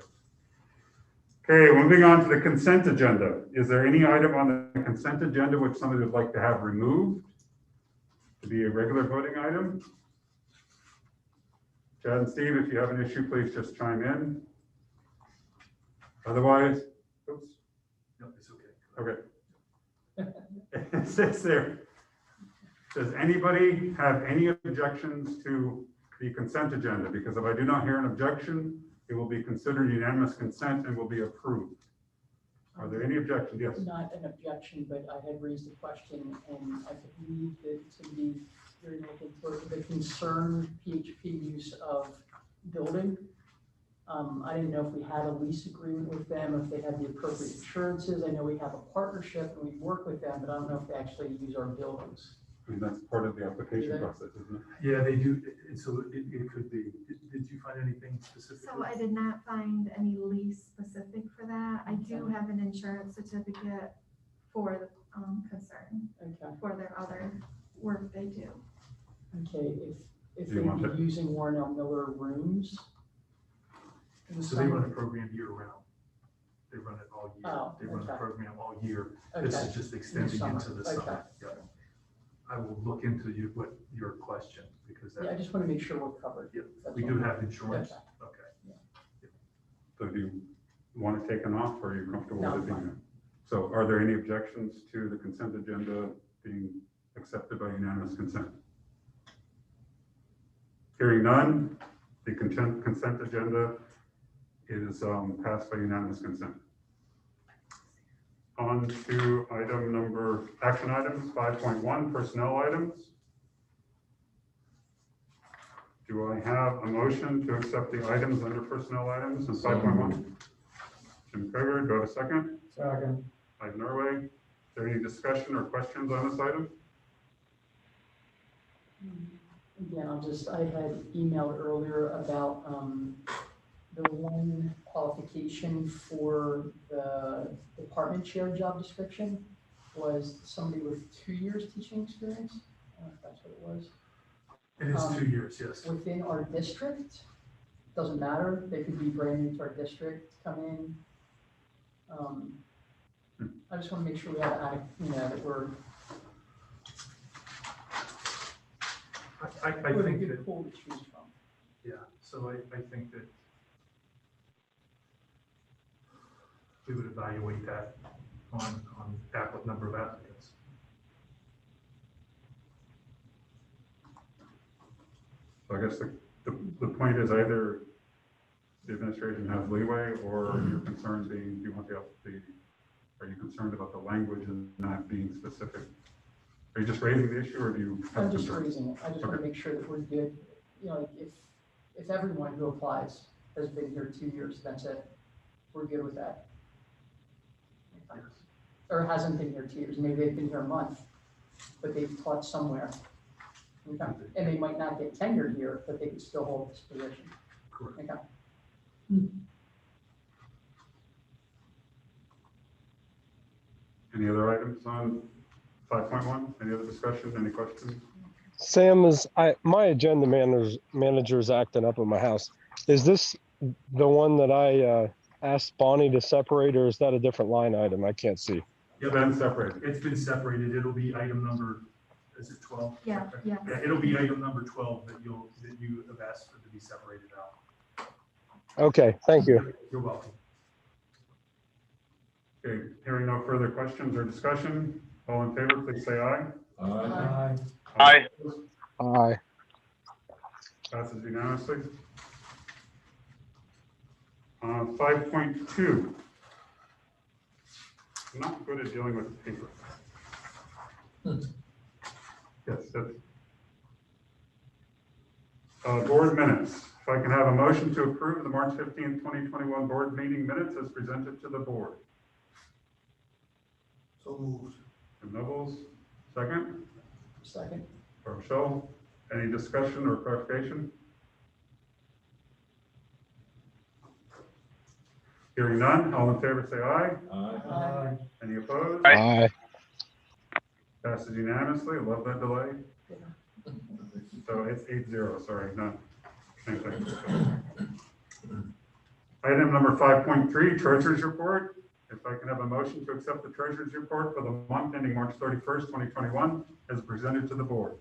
Okay, moving on to the consent agenda. Is there any item on the consent agenda which somebody would like to have removed to be a regular voting item? Chad and Steve, if you have an issue, please just chime in. Otherwise, oops. No, it's okay. Okay. It says there. Does anybody have any objections to the consent agenda? Because if I do not hear an objection, it will be considered unanimous consent and will be approved. Are there any objections? Yes. Not an objection, but I had raised a question, and I believe that it's going to be very looking for the concerned PHP use of building. I didn't know if we had a lease agreement with them, if they had the appropriate insurances. I know we have a partnership and we work with them, but I don't know if they actually use our buildings. That's part of the application process, isn't it? Yeah, they do. So it could be. Did you find anything specific? So I did not find any lease specific for that. I do have an insurance certificate for the concern, for their other work they do. Okay, if Do you want they'd it? be using Warnell Miller rooms. in the So they summer? run a program year round. They run it all year. Oh, They run the okay. program all year. This Okay. is just extending summer. into the Okay. summer. Yeah. I will look into your question, because Yeah, I that, just want to make sure we're covered. yeah, That's we all. do have insurance. Okay. Okay. So do you want it taken off, or are you comfortable No, with it being fine. there? So are there any objections to the consent agenda being accepted by unanimous consent? Hearing none, the consent agenda is passed by unanimous consent. On to action items, 5.1, personnel items. Do I have a motion to accept the items under personnel items in 5.1? Jim Krieger, do I have a second? Second. Ivan Norway. Is there any discussion or questions on this item? Again, I had emailed earlier about the one qualification for the department chair job description was somebody with 2 years teaching experience. I don't know if that's what it was. It is 2 years, yes. Within our district, doesn't matter, they could be brand new to our district, come in. I just want to make sure we have, that we're I a think good that, pool to choose from. yeah, so I think that we would evaluate that on number of applicants. So I guess the point is either the administration has leeway, or you're concerned being, are you concerned about the language and not being specific? Are you just raising the issue, or do you? I'm just raising it. I just want to make sure that we're good. If everyone who applies has been here 2 years, that's it. We're good with that. Or hasn't been here 2 years. Maybe they've been here a month, but they've taught somewhere. Okay. And they might not get tenured here, but they could still hold this position. Correct. Okay. Any other items on 5.1? Any other discussion? Any questions? Sam, my agenda manager's acting up at my house. Is this the one that I asked Bonnie to separate, or is that a different line item? I can't see. Yeah, then separated. It's been separated. It'll be item number, is it 12? Yeah, yeah. Yeah, it'll be item number 12 that you have asked for to be separated out. Okay, thank you. You're welcome. Okay, hearing no further questions or discussion, all in favor, please say aye. Aye. Aye. Aye. Passes unanimously. 5.2. I'm not good at dealing with paper. Yes, that's. Board minutes. If I can have a motion to approve the March 15th, 2021 board meeting minutes as presented to the board. So moved. Jim Nobles, second. Second. Rochelle, any discussion or clarification? Hearing none, all in favor say aye. Aye. Any opposed? Aye. Passes unanimously. I love that delay. So it's 8-0, sorry, not same thing. Item number 5.3, treasurer's report. If I can have a motion to accept the treasurer's report for the month ending March 31st, 2021, as presented to the board.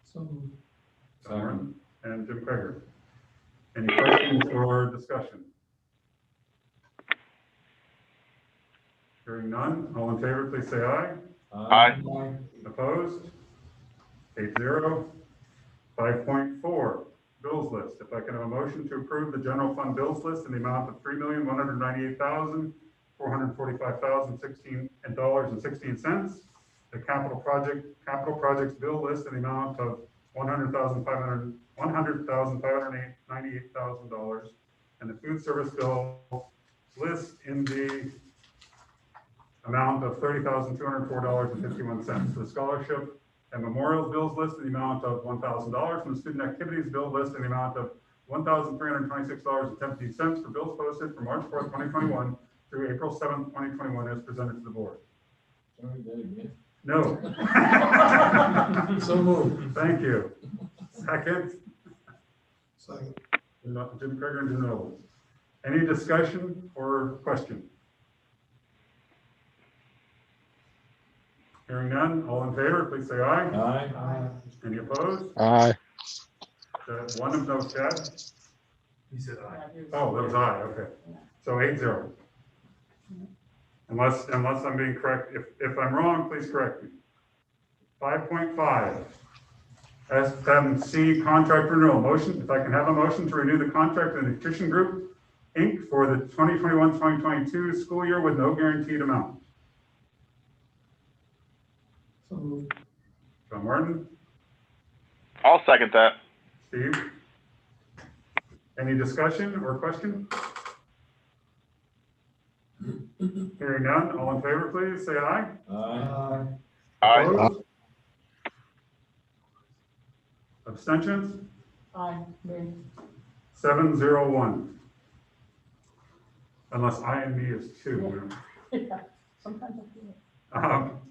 So moved. Warren and Jim Krieger. Any questions or discussion? Hearing none, all in favor, please say aye. Aye. Opposed? 8-0. 5.4, bills list. If I can have a motion to approve the general fund bills list in the amount of $3,198,445,016.16. The capital projects bill list in the amount of $100,598,000, and the food service bill list in the amount of $30,204.51. The scholarship and memorials bills list in the amount of $1,000, and the student activities bill list in the amount of $1,326.17 for bills posted from March 4th, 2021 through April 7th, 2021 as presented to the board. No. So moved. Thank you. Second, Second. Jim Krieger and Jim Nobles. Any discussion or question? Hearing none, all in favor, please say aye. Aye. Any opposed? Aye. One of those, Chad? He said aye. Oh, that was aye, okay. So 8-0. Unless I'm being correct, if I'm wrong, please correct me. 5.5, SMC contract renewal motion, if I can have a motion to renew the contract with the Nutrition Group, Inc. for the 2021-2022 school year with no guaranteed amount. So moved. John Martin, I'll second that. Steve? Any discussion or question? Hearing none, all in favor, please, say aye. Aye. Aye. Opposed? Abstentions? Aye, me. 7-0-1. Unless I and me is 2. Yeah, sometimes I feel it.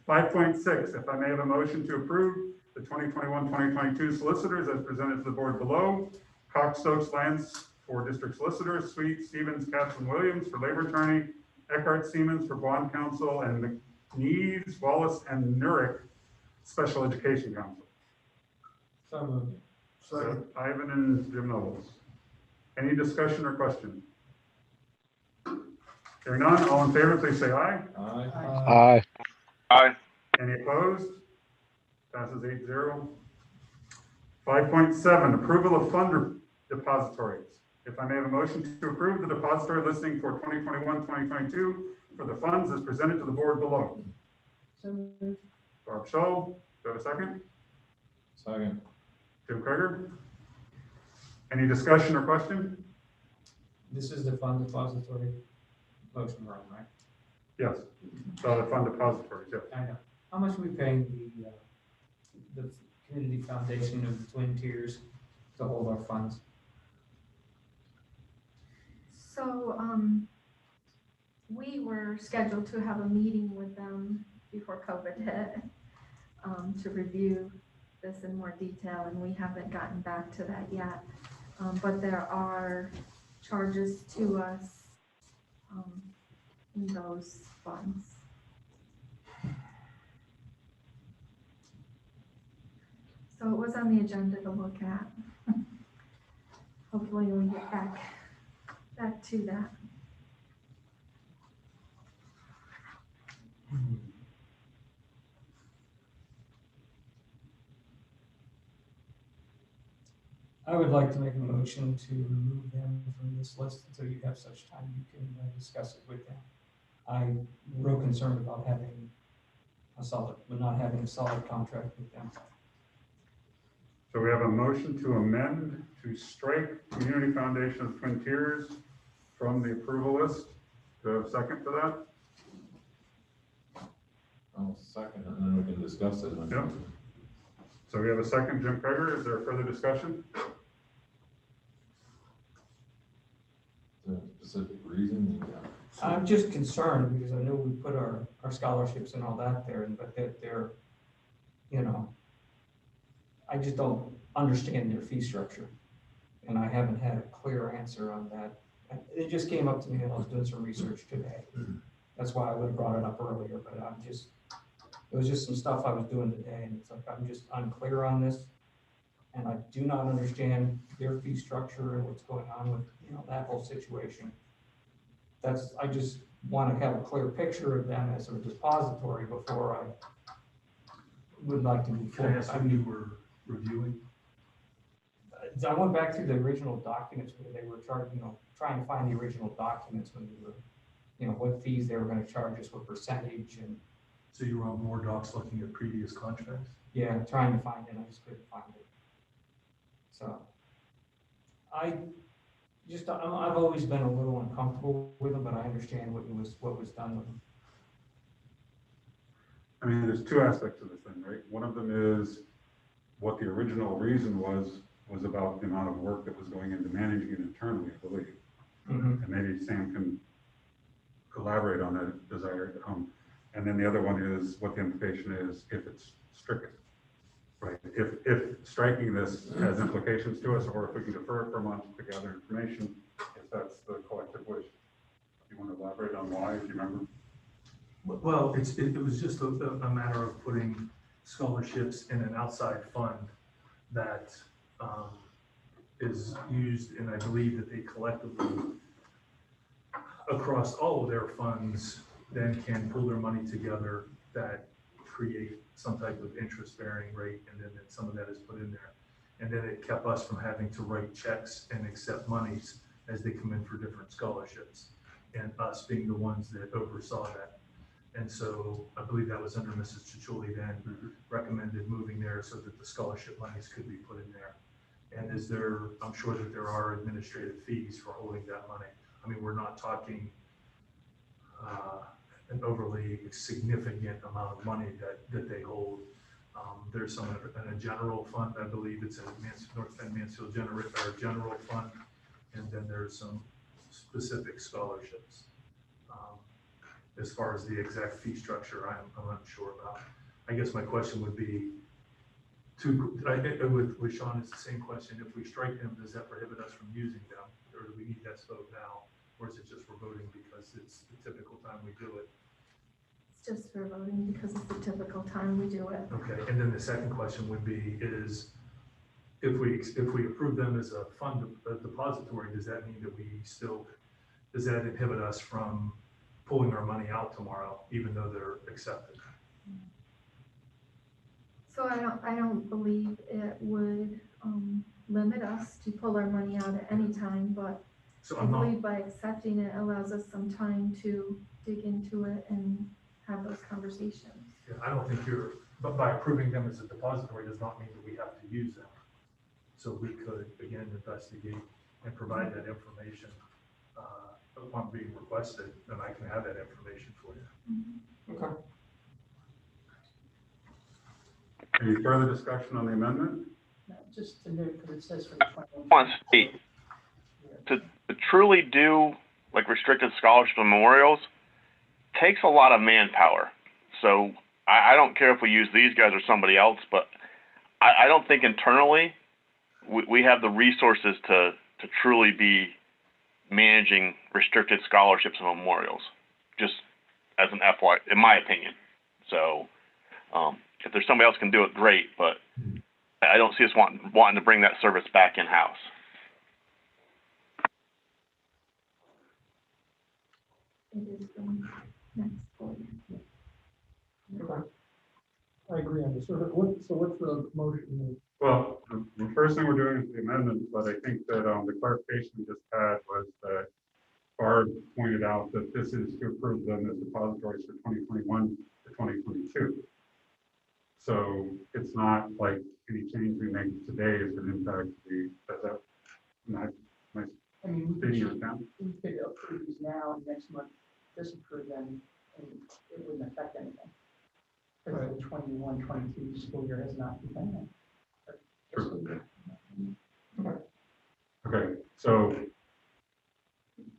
5.6, if I may have a motion to approve the 2021-2022 solicitors as presented to the board below. Cox Stokes Lance for district solicitors, Sweet, Stevens, Katz, and Williams for labor attorney, Eckhart Siemens for bond counsel, and McNees, Wallace, and Nurick, special education counsel. So moved. Second. Ivan and Jim Nobles. Any discussion or question? Hearing none, all in favor, please say aye. Aye. Aye. Aye. Any opposed? Passes 8-0. 5.7, approval of fund depositories. If I may have a motion to approve the depository listing for 2021-2022 for the funds as presented to the board below. So moved. Barb Scholl, do I have a second? Second. Jim Kreger? Any discussion or question? This is the fund depository motion run, right? Yes, the fund depositories, yes. I know. How much are we paying the community foundation of the Twin Tiers to hold our funds? So, we were scheduled to have a meeting with them before COVID hit, to review this in more detail, and we haven't gotten back to that yet. But there are charges to us, in those funds. So it was on the agenda to look at. Hopefully we get back to that. I would like to make a motion to remove them from this list until you have such time you can discuss it with them. I'm real concerned about not having a solid contract with them. So we have a motion to amend to strike Community Foundation of Twin Tiers from the approval list. Do I have a second to that? I'll second it, and then we can discuss it. Yep. So we have a second, Jim Kreger. Is there further discussion? Is there a specific reason? I'm just concerned because I know we put our scholarships and all that there, but they're, I just don't understand their fee structure. And I haven't had a clear answer on that. It just came up to me when I was doing some research today. That's why I would have brought it up earlier, but it was just some stuff I was doing today, and it's like, I'm just unclear on this. And I do not understand their fee structure and what's going on with, that whole situation. I just want to have a clear picture of them as a depository before I would like to move Can I forward. ask when you were reviewing? I went back through the original documents where they were trying to find the original documents when we were, what fees they were going to charge us, what percentage, and So you were on more docs looking at previous contracts? yeah, trying to find it, I just couldn't find it. So I've always been a little uncomfortable with them, but I understand what was done with them. I mean, there's two aspects of this thing, right? One of them is what the original reason was about the amount of work that was going into managing it internally, I believe. Mm-hmm. And maybe Sam can elaborate on that desire. And then the other one is what the implication is if it's stricken, right? If striking this has implications to us, or if we can defer it for a month to gather information, if that's the collective wish. You want to elaborate on why, if you remember? Well, it was just a matter of putting scholarships in an outside fund that is used, and I believe that they collectively, across all of their funds, then can pull their money together that create some type of interest-bearing rate, and then some of that is put in there. And then it kept us from having to write checks and accept monies as they come in for different scholarships, and us being the ones that oversaw that. And so I believe that was under Mrs. Chichuli then, recommended moving there so that the scholarship monies could be put in there. And I'm sure that there are administrative fees for holding that money. I mean, we're not talking an overly significant amount of money that they hold. There's some in a general fund, I believe it's a North Penn Mansfield general fund, and then there's some specific scholarships. As far as the exact fee structure, I'm unsure about. I guess my question would be, with Sean, it's the same question. If we strike them, does that prohibit us from using them, or do we need that vote now, or is it just we're voting because it's the typical time we do it? It's just for voting because it's the typical time we do it. Okay, and then the second question would be is, if we approve them as a fund, a depository, does that mean that does that inhibit us from pulling our money out tomorrow, even though they're accepted? So I don't believe it would limit us to pull our money out at any time, but So I believe by accepting it allows us some time to dig into it and have those conversations. Yeah, I don't think but by approving them as a depository does not mean that we have to use them. So we could, again, investigate and provide that information upon being requested, and I can have that information for you. Okay. Any further discussion on the amendment? No, just to note, because it says for the 21. Want to state, to truly do like restricted scholarship memorials takes a lot of manpower. So I don't care if we use these guys or somebody else, but I don't think internally we have the resources to truly be managing restricted scholarships and memorials, just as an FY, in my opinion. So if there's somebody else can do it, great, but I don't see us wanting to bring that service back in-house. It is the next school year. Okay. I agree on this. So what's the motion? Well, the first thing we're doing is the amendment, but I think that the clarification we just had was that Barb pointed out that this is to approve them as depositories for 2021 to 2022. So it's not like any change we make today is going to impact I mean, stating your account. we could approve these now and next month disapprove them, and it wouldn't affect anything. Because the 21-22 school year has not begun yet. Okay, so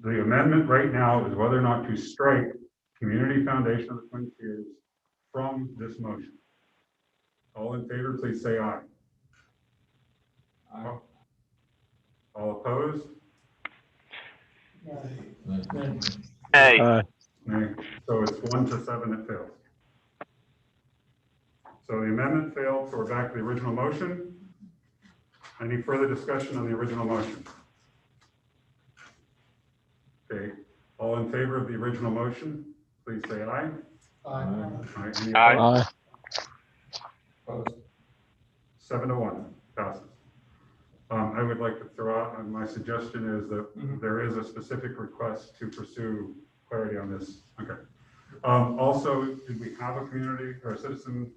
the amendment right now is whether or not to strike Community Foundation of the Twin Tiers from this motion. All in favor, please say aye. Aye. All opposed? Hey, Nay. So it's 1-7, it fails. So the amendment failed, so we're back to the original motion. Any further discussion on the original motion? Okay, all in favor of the original motion, please say aye. Aye. Any Aye. opposed? Opposed? 7-1, passes. I would like to throw out, and my suggestion is that there is a specific request to pursue clarity on this. Okay. Also, did we have a community or a citizen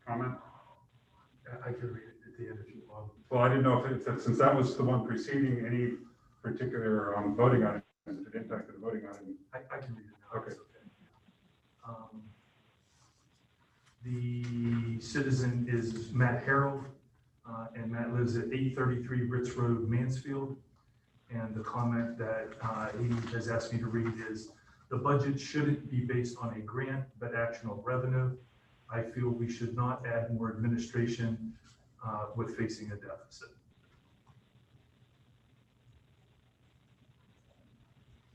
comment? I could read it at the end if you want. Well, I didn't know if since that was the one preceding any particular voting item, it impacted the voting item. I can read it now. Okay. It's okay. The citizen is Matt Harold, and Matt lives at 833 Ritz Road, Mansfield. And the comment that he has asked me to read is, the budget shouldn't be based on a grant, but actual revenue. I feel we should not add more administration with facing a deficit.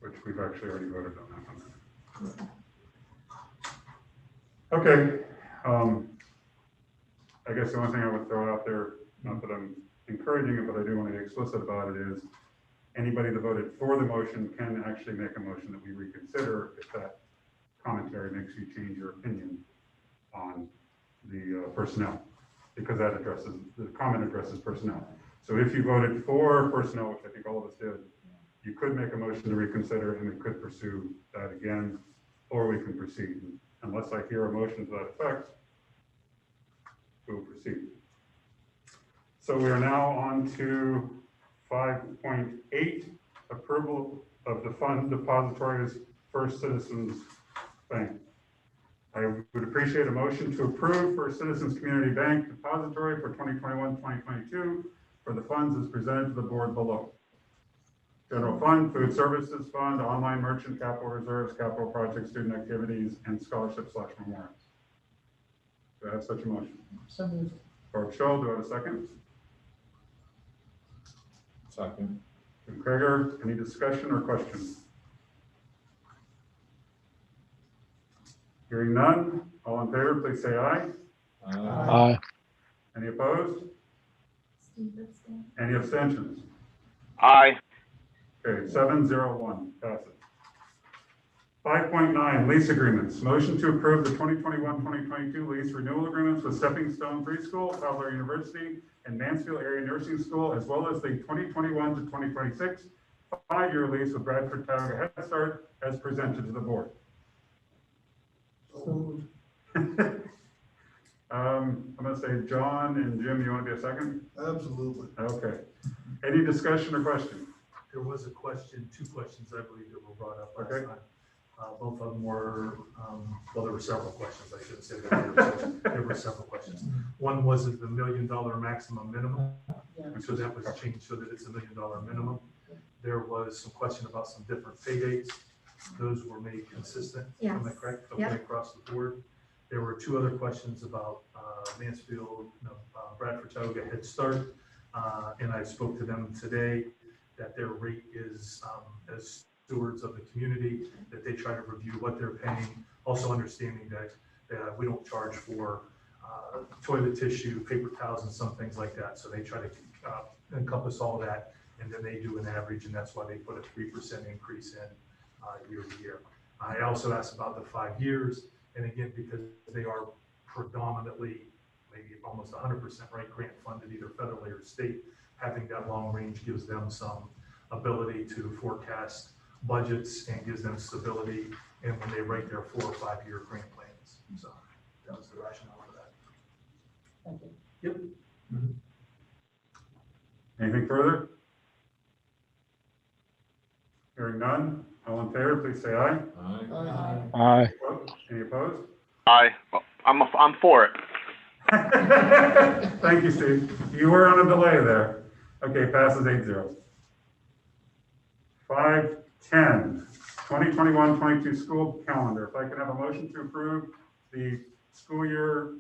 Which we've actually already voted on that one. Okay, I guess the only thing I would throw out there, not that I'm encouraging it, but I do want to be explicit about it, is anybody that voted for the motion can actually make a motion that we reconsider if that commentary makes you change your opinion on the personnel, because that addresses, the comment addresses personnel. So if you voted for personnel, which I think all of us did, you could make a motion to reconsider and we could pursue that again, or we can proceed. Unless I hear a motion to that effect, we'll proceed. So we are now on to 5.8, approval of the fund depositories First Citizens Bank. I would appreciate a motion to approve First Citizens Community Bank Depository for 2021-2022 for the funds as presented to the board below. General Fund, Food Services Fund, Online Merchant Capital Reserves, Capital Projects, Student Activities, and Scholarship/Memorials. Do I have such a motion? So moved. Barb Scholl, do I have a second? Second. Jim Kreger, any discussion or questions? Hearing none, all in favor, please say aye. Aye. Any opposed? Steve abstained. Any abstentions? Aye. Okay, 701 passes. 5.9, lease agreements. Motion to approve the 2021-2022 lease renewal agreements with Stepping Stone Preschool, Fowler University, and Mansfield Area Nursing School, as well as the 2021 to 2026 5-year lease with Bradford Tioga Head Start as presented to the board. So moved. I'm going to say John and Jim, you want to be a second? Absolutely. Okay. Any discussion or question? There was a question, two questions, I believe, that were brought up last Okay. time. Both of them were, well, there were several questions, I shouldn't say that. There were several questions. One was the $1 million maximum minimum. Yeah. And so that was changed so that it's $1 million minimum. There was some question about some different pay dates. Those were made consistent. Am I Yes. correct? Yep. Okay, across the board. There were two other questions about Mansfield, Bradford Tioga Head Start. And I spoke to them today that their rate is, as stewards of the community, that they try to review what they're paying. Also understanding that we don't charge for toilet tissue, paper towels, and some things like that. So they try to encompass all that, and then they do an average, and that's why they put a 3% increase in year to year. I also asked about the 5 years, and again, because they are predominantly, maybe almost 100% right, grant funded, either federally or state, having that long range gives them some ability to forecast budgets and gives them stability, and when they write their 4 or 5 year grant plans. So that was the rationale for that. Thank you. Yep. Anything further? Hearing none, all in favor, please say aye. Aye. Aye. Any opposed? Aye. I'm for it. Thank you, Steve. You were on a delay there. Okay, passes 8-0. 5.10, 2021-22 school calendar. If I could have a motion to approve the school year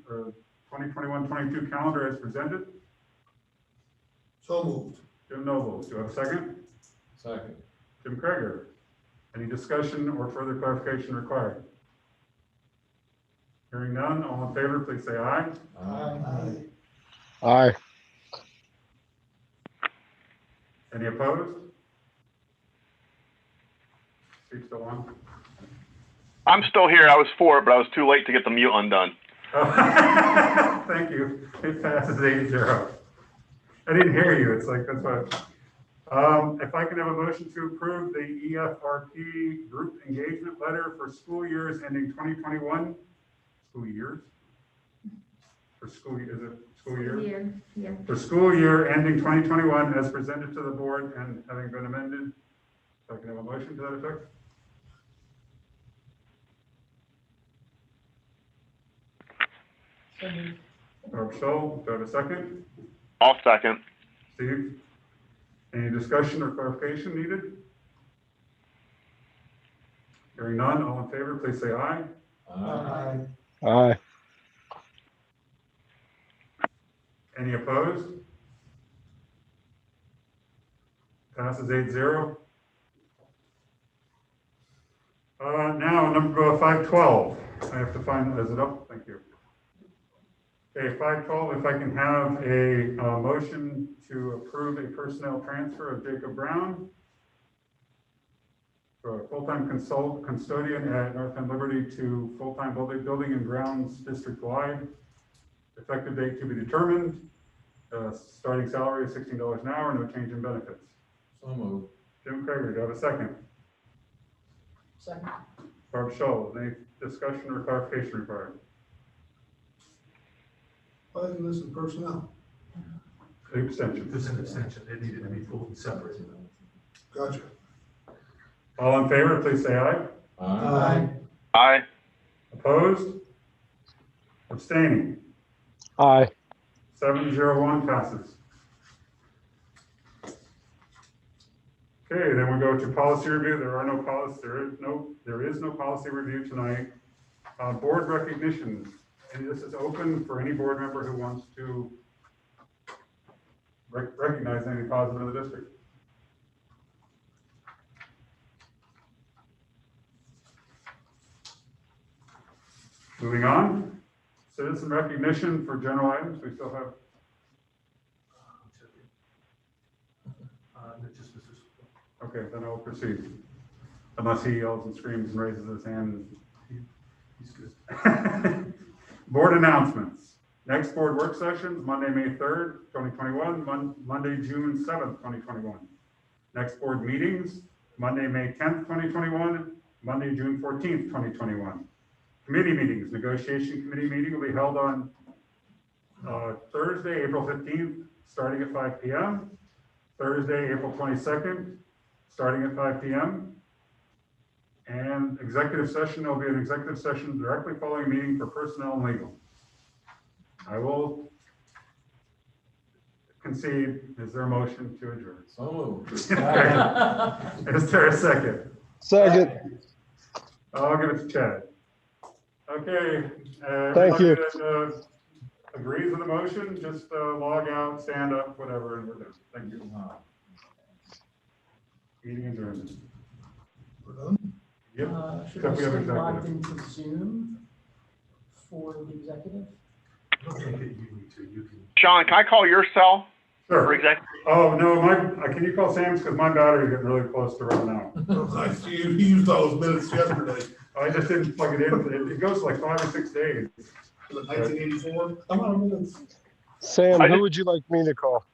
2021-22 calendar as presented. So moved. Jim Noble, do I have a second? Second. Jim Kreger. Any discussion or further clarification required? Hearing none, all in favor, please say aye. Aye. Aye. Any opposed? Steve still on? I'm still here. I was for it, but I was too late to get the mute undone. Oh, thank you. It passes 8-0. I didn't hear you. It's like, that's what. If I can have a motion to approve the EFRP group engagement letter for school years ending 2021. School years? For school, is it school year? Yeah. For school year ending 2021 as presented to the board and having been amended. If I can have a motion to that effect? So moved. Barb Scholl, do I have a second? I'll second. Steve? Any discussion or clarification needed? Hearing none, all in favor, please say aye. Aye. Aye. Any opposed? Passes 8-0. Now, Number 512, I have to find, is it up? Thank you. Okay, 512, if I can have a motion to approve a personnel transfer of Jacob Brown for a full-time custodian at North End Liberty to full-time building and grounds district-wide. Effective date to be determined. Starting salary is $16 an hour, no change in benefits. So moved. Jim Craig, do you have a second? Second. Barb Scholl, any discussion or clarification required? Why isn't this in personnel? Extension. This is an extension, it needed to be pulled separate. Gotcha. All in favor, please say aye. Aye. Aye. Opposed? Abstaining? Aye. 701 passes. Okay, then we go to policy review. There is no policy review tonight. Board recognitions, and this is open for any board member who wants to recognize any positive in the district. Moving on, citizen recognition for general items. We still have, Just Mr. okay, then I will proceed. Unless he yells and screams and raises his hand. He's good. Board announcements. Next board work sessions, Monday, May 3rd, 2021, Monday, June 7th, 2021. Next board meetings, Monday, May 10th, 2021, Monday, June 14th, 2021. Committee meetings, negotiation committee meeting will be held on Thursday, April 15th, starting at 5 p.m. Thursday, April 22nd, starting at 5 p.m. And executive session, there'll be an executive session directly following meeting for personnel and legal. I will concede, is there a motion to adjourn? So moved. Is there a second? Second. I'll give it to Chad. Okay. Thank you. That, agrees with the motion, just log out, stand up, whatever, and we're done. Thank you. Meeting adjourned. We're done? Yep. Should I Except we have stay logged executive. into Zoom for the executive? I don't think that you need to, you can. Sean, can I call your cell for Sure. executive? Oh, no, can you call Sam's, because my battery's getting really close to running out. I see you used all those minutes yesterday. I just didn't plug it in, it goes like 5 or 6 days. 1984, I'm out of minutes. Sam, who would you like me to call?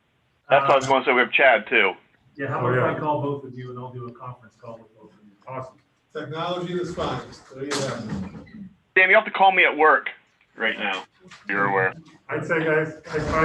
That's what I was going to say, we have Chad too. Yeah, how Oh, about if yeah. I call both of you and I'll do a conference call with both of you? Awesome. Technology is finest. There you have it. Sam, you have to call me at work right now. You're aware. I'd say, guys, like 5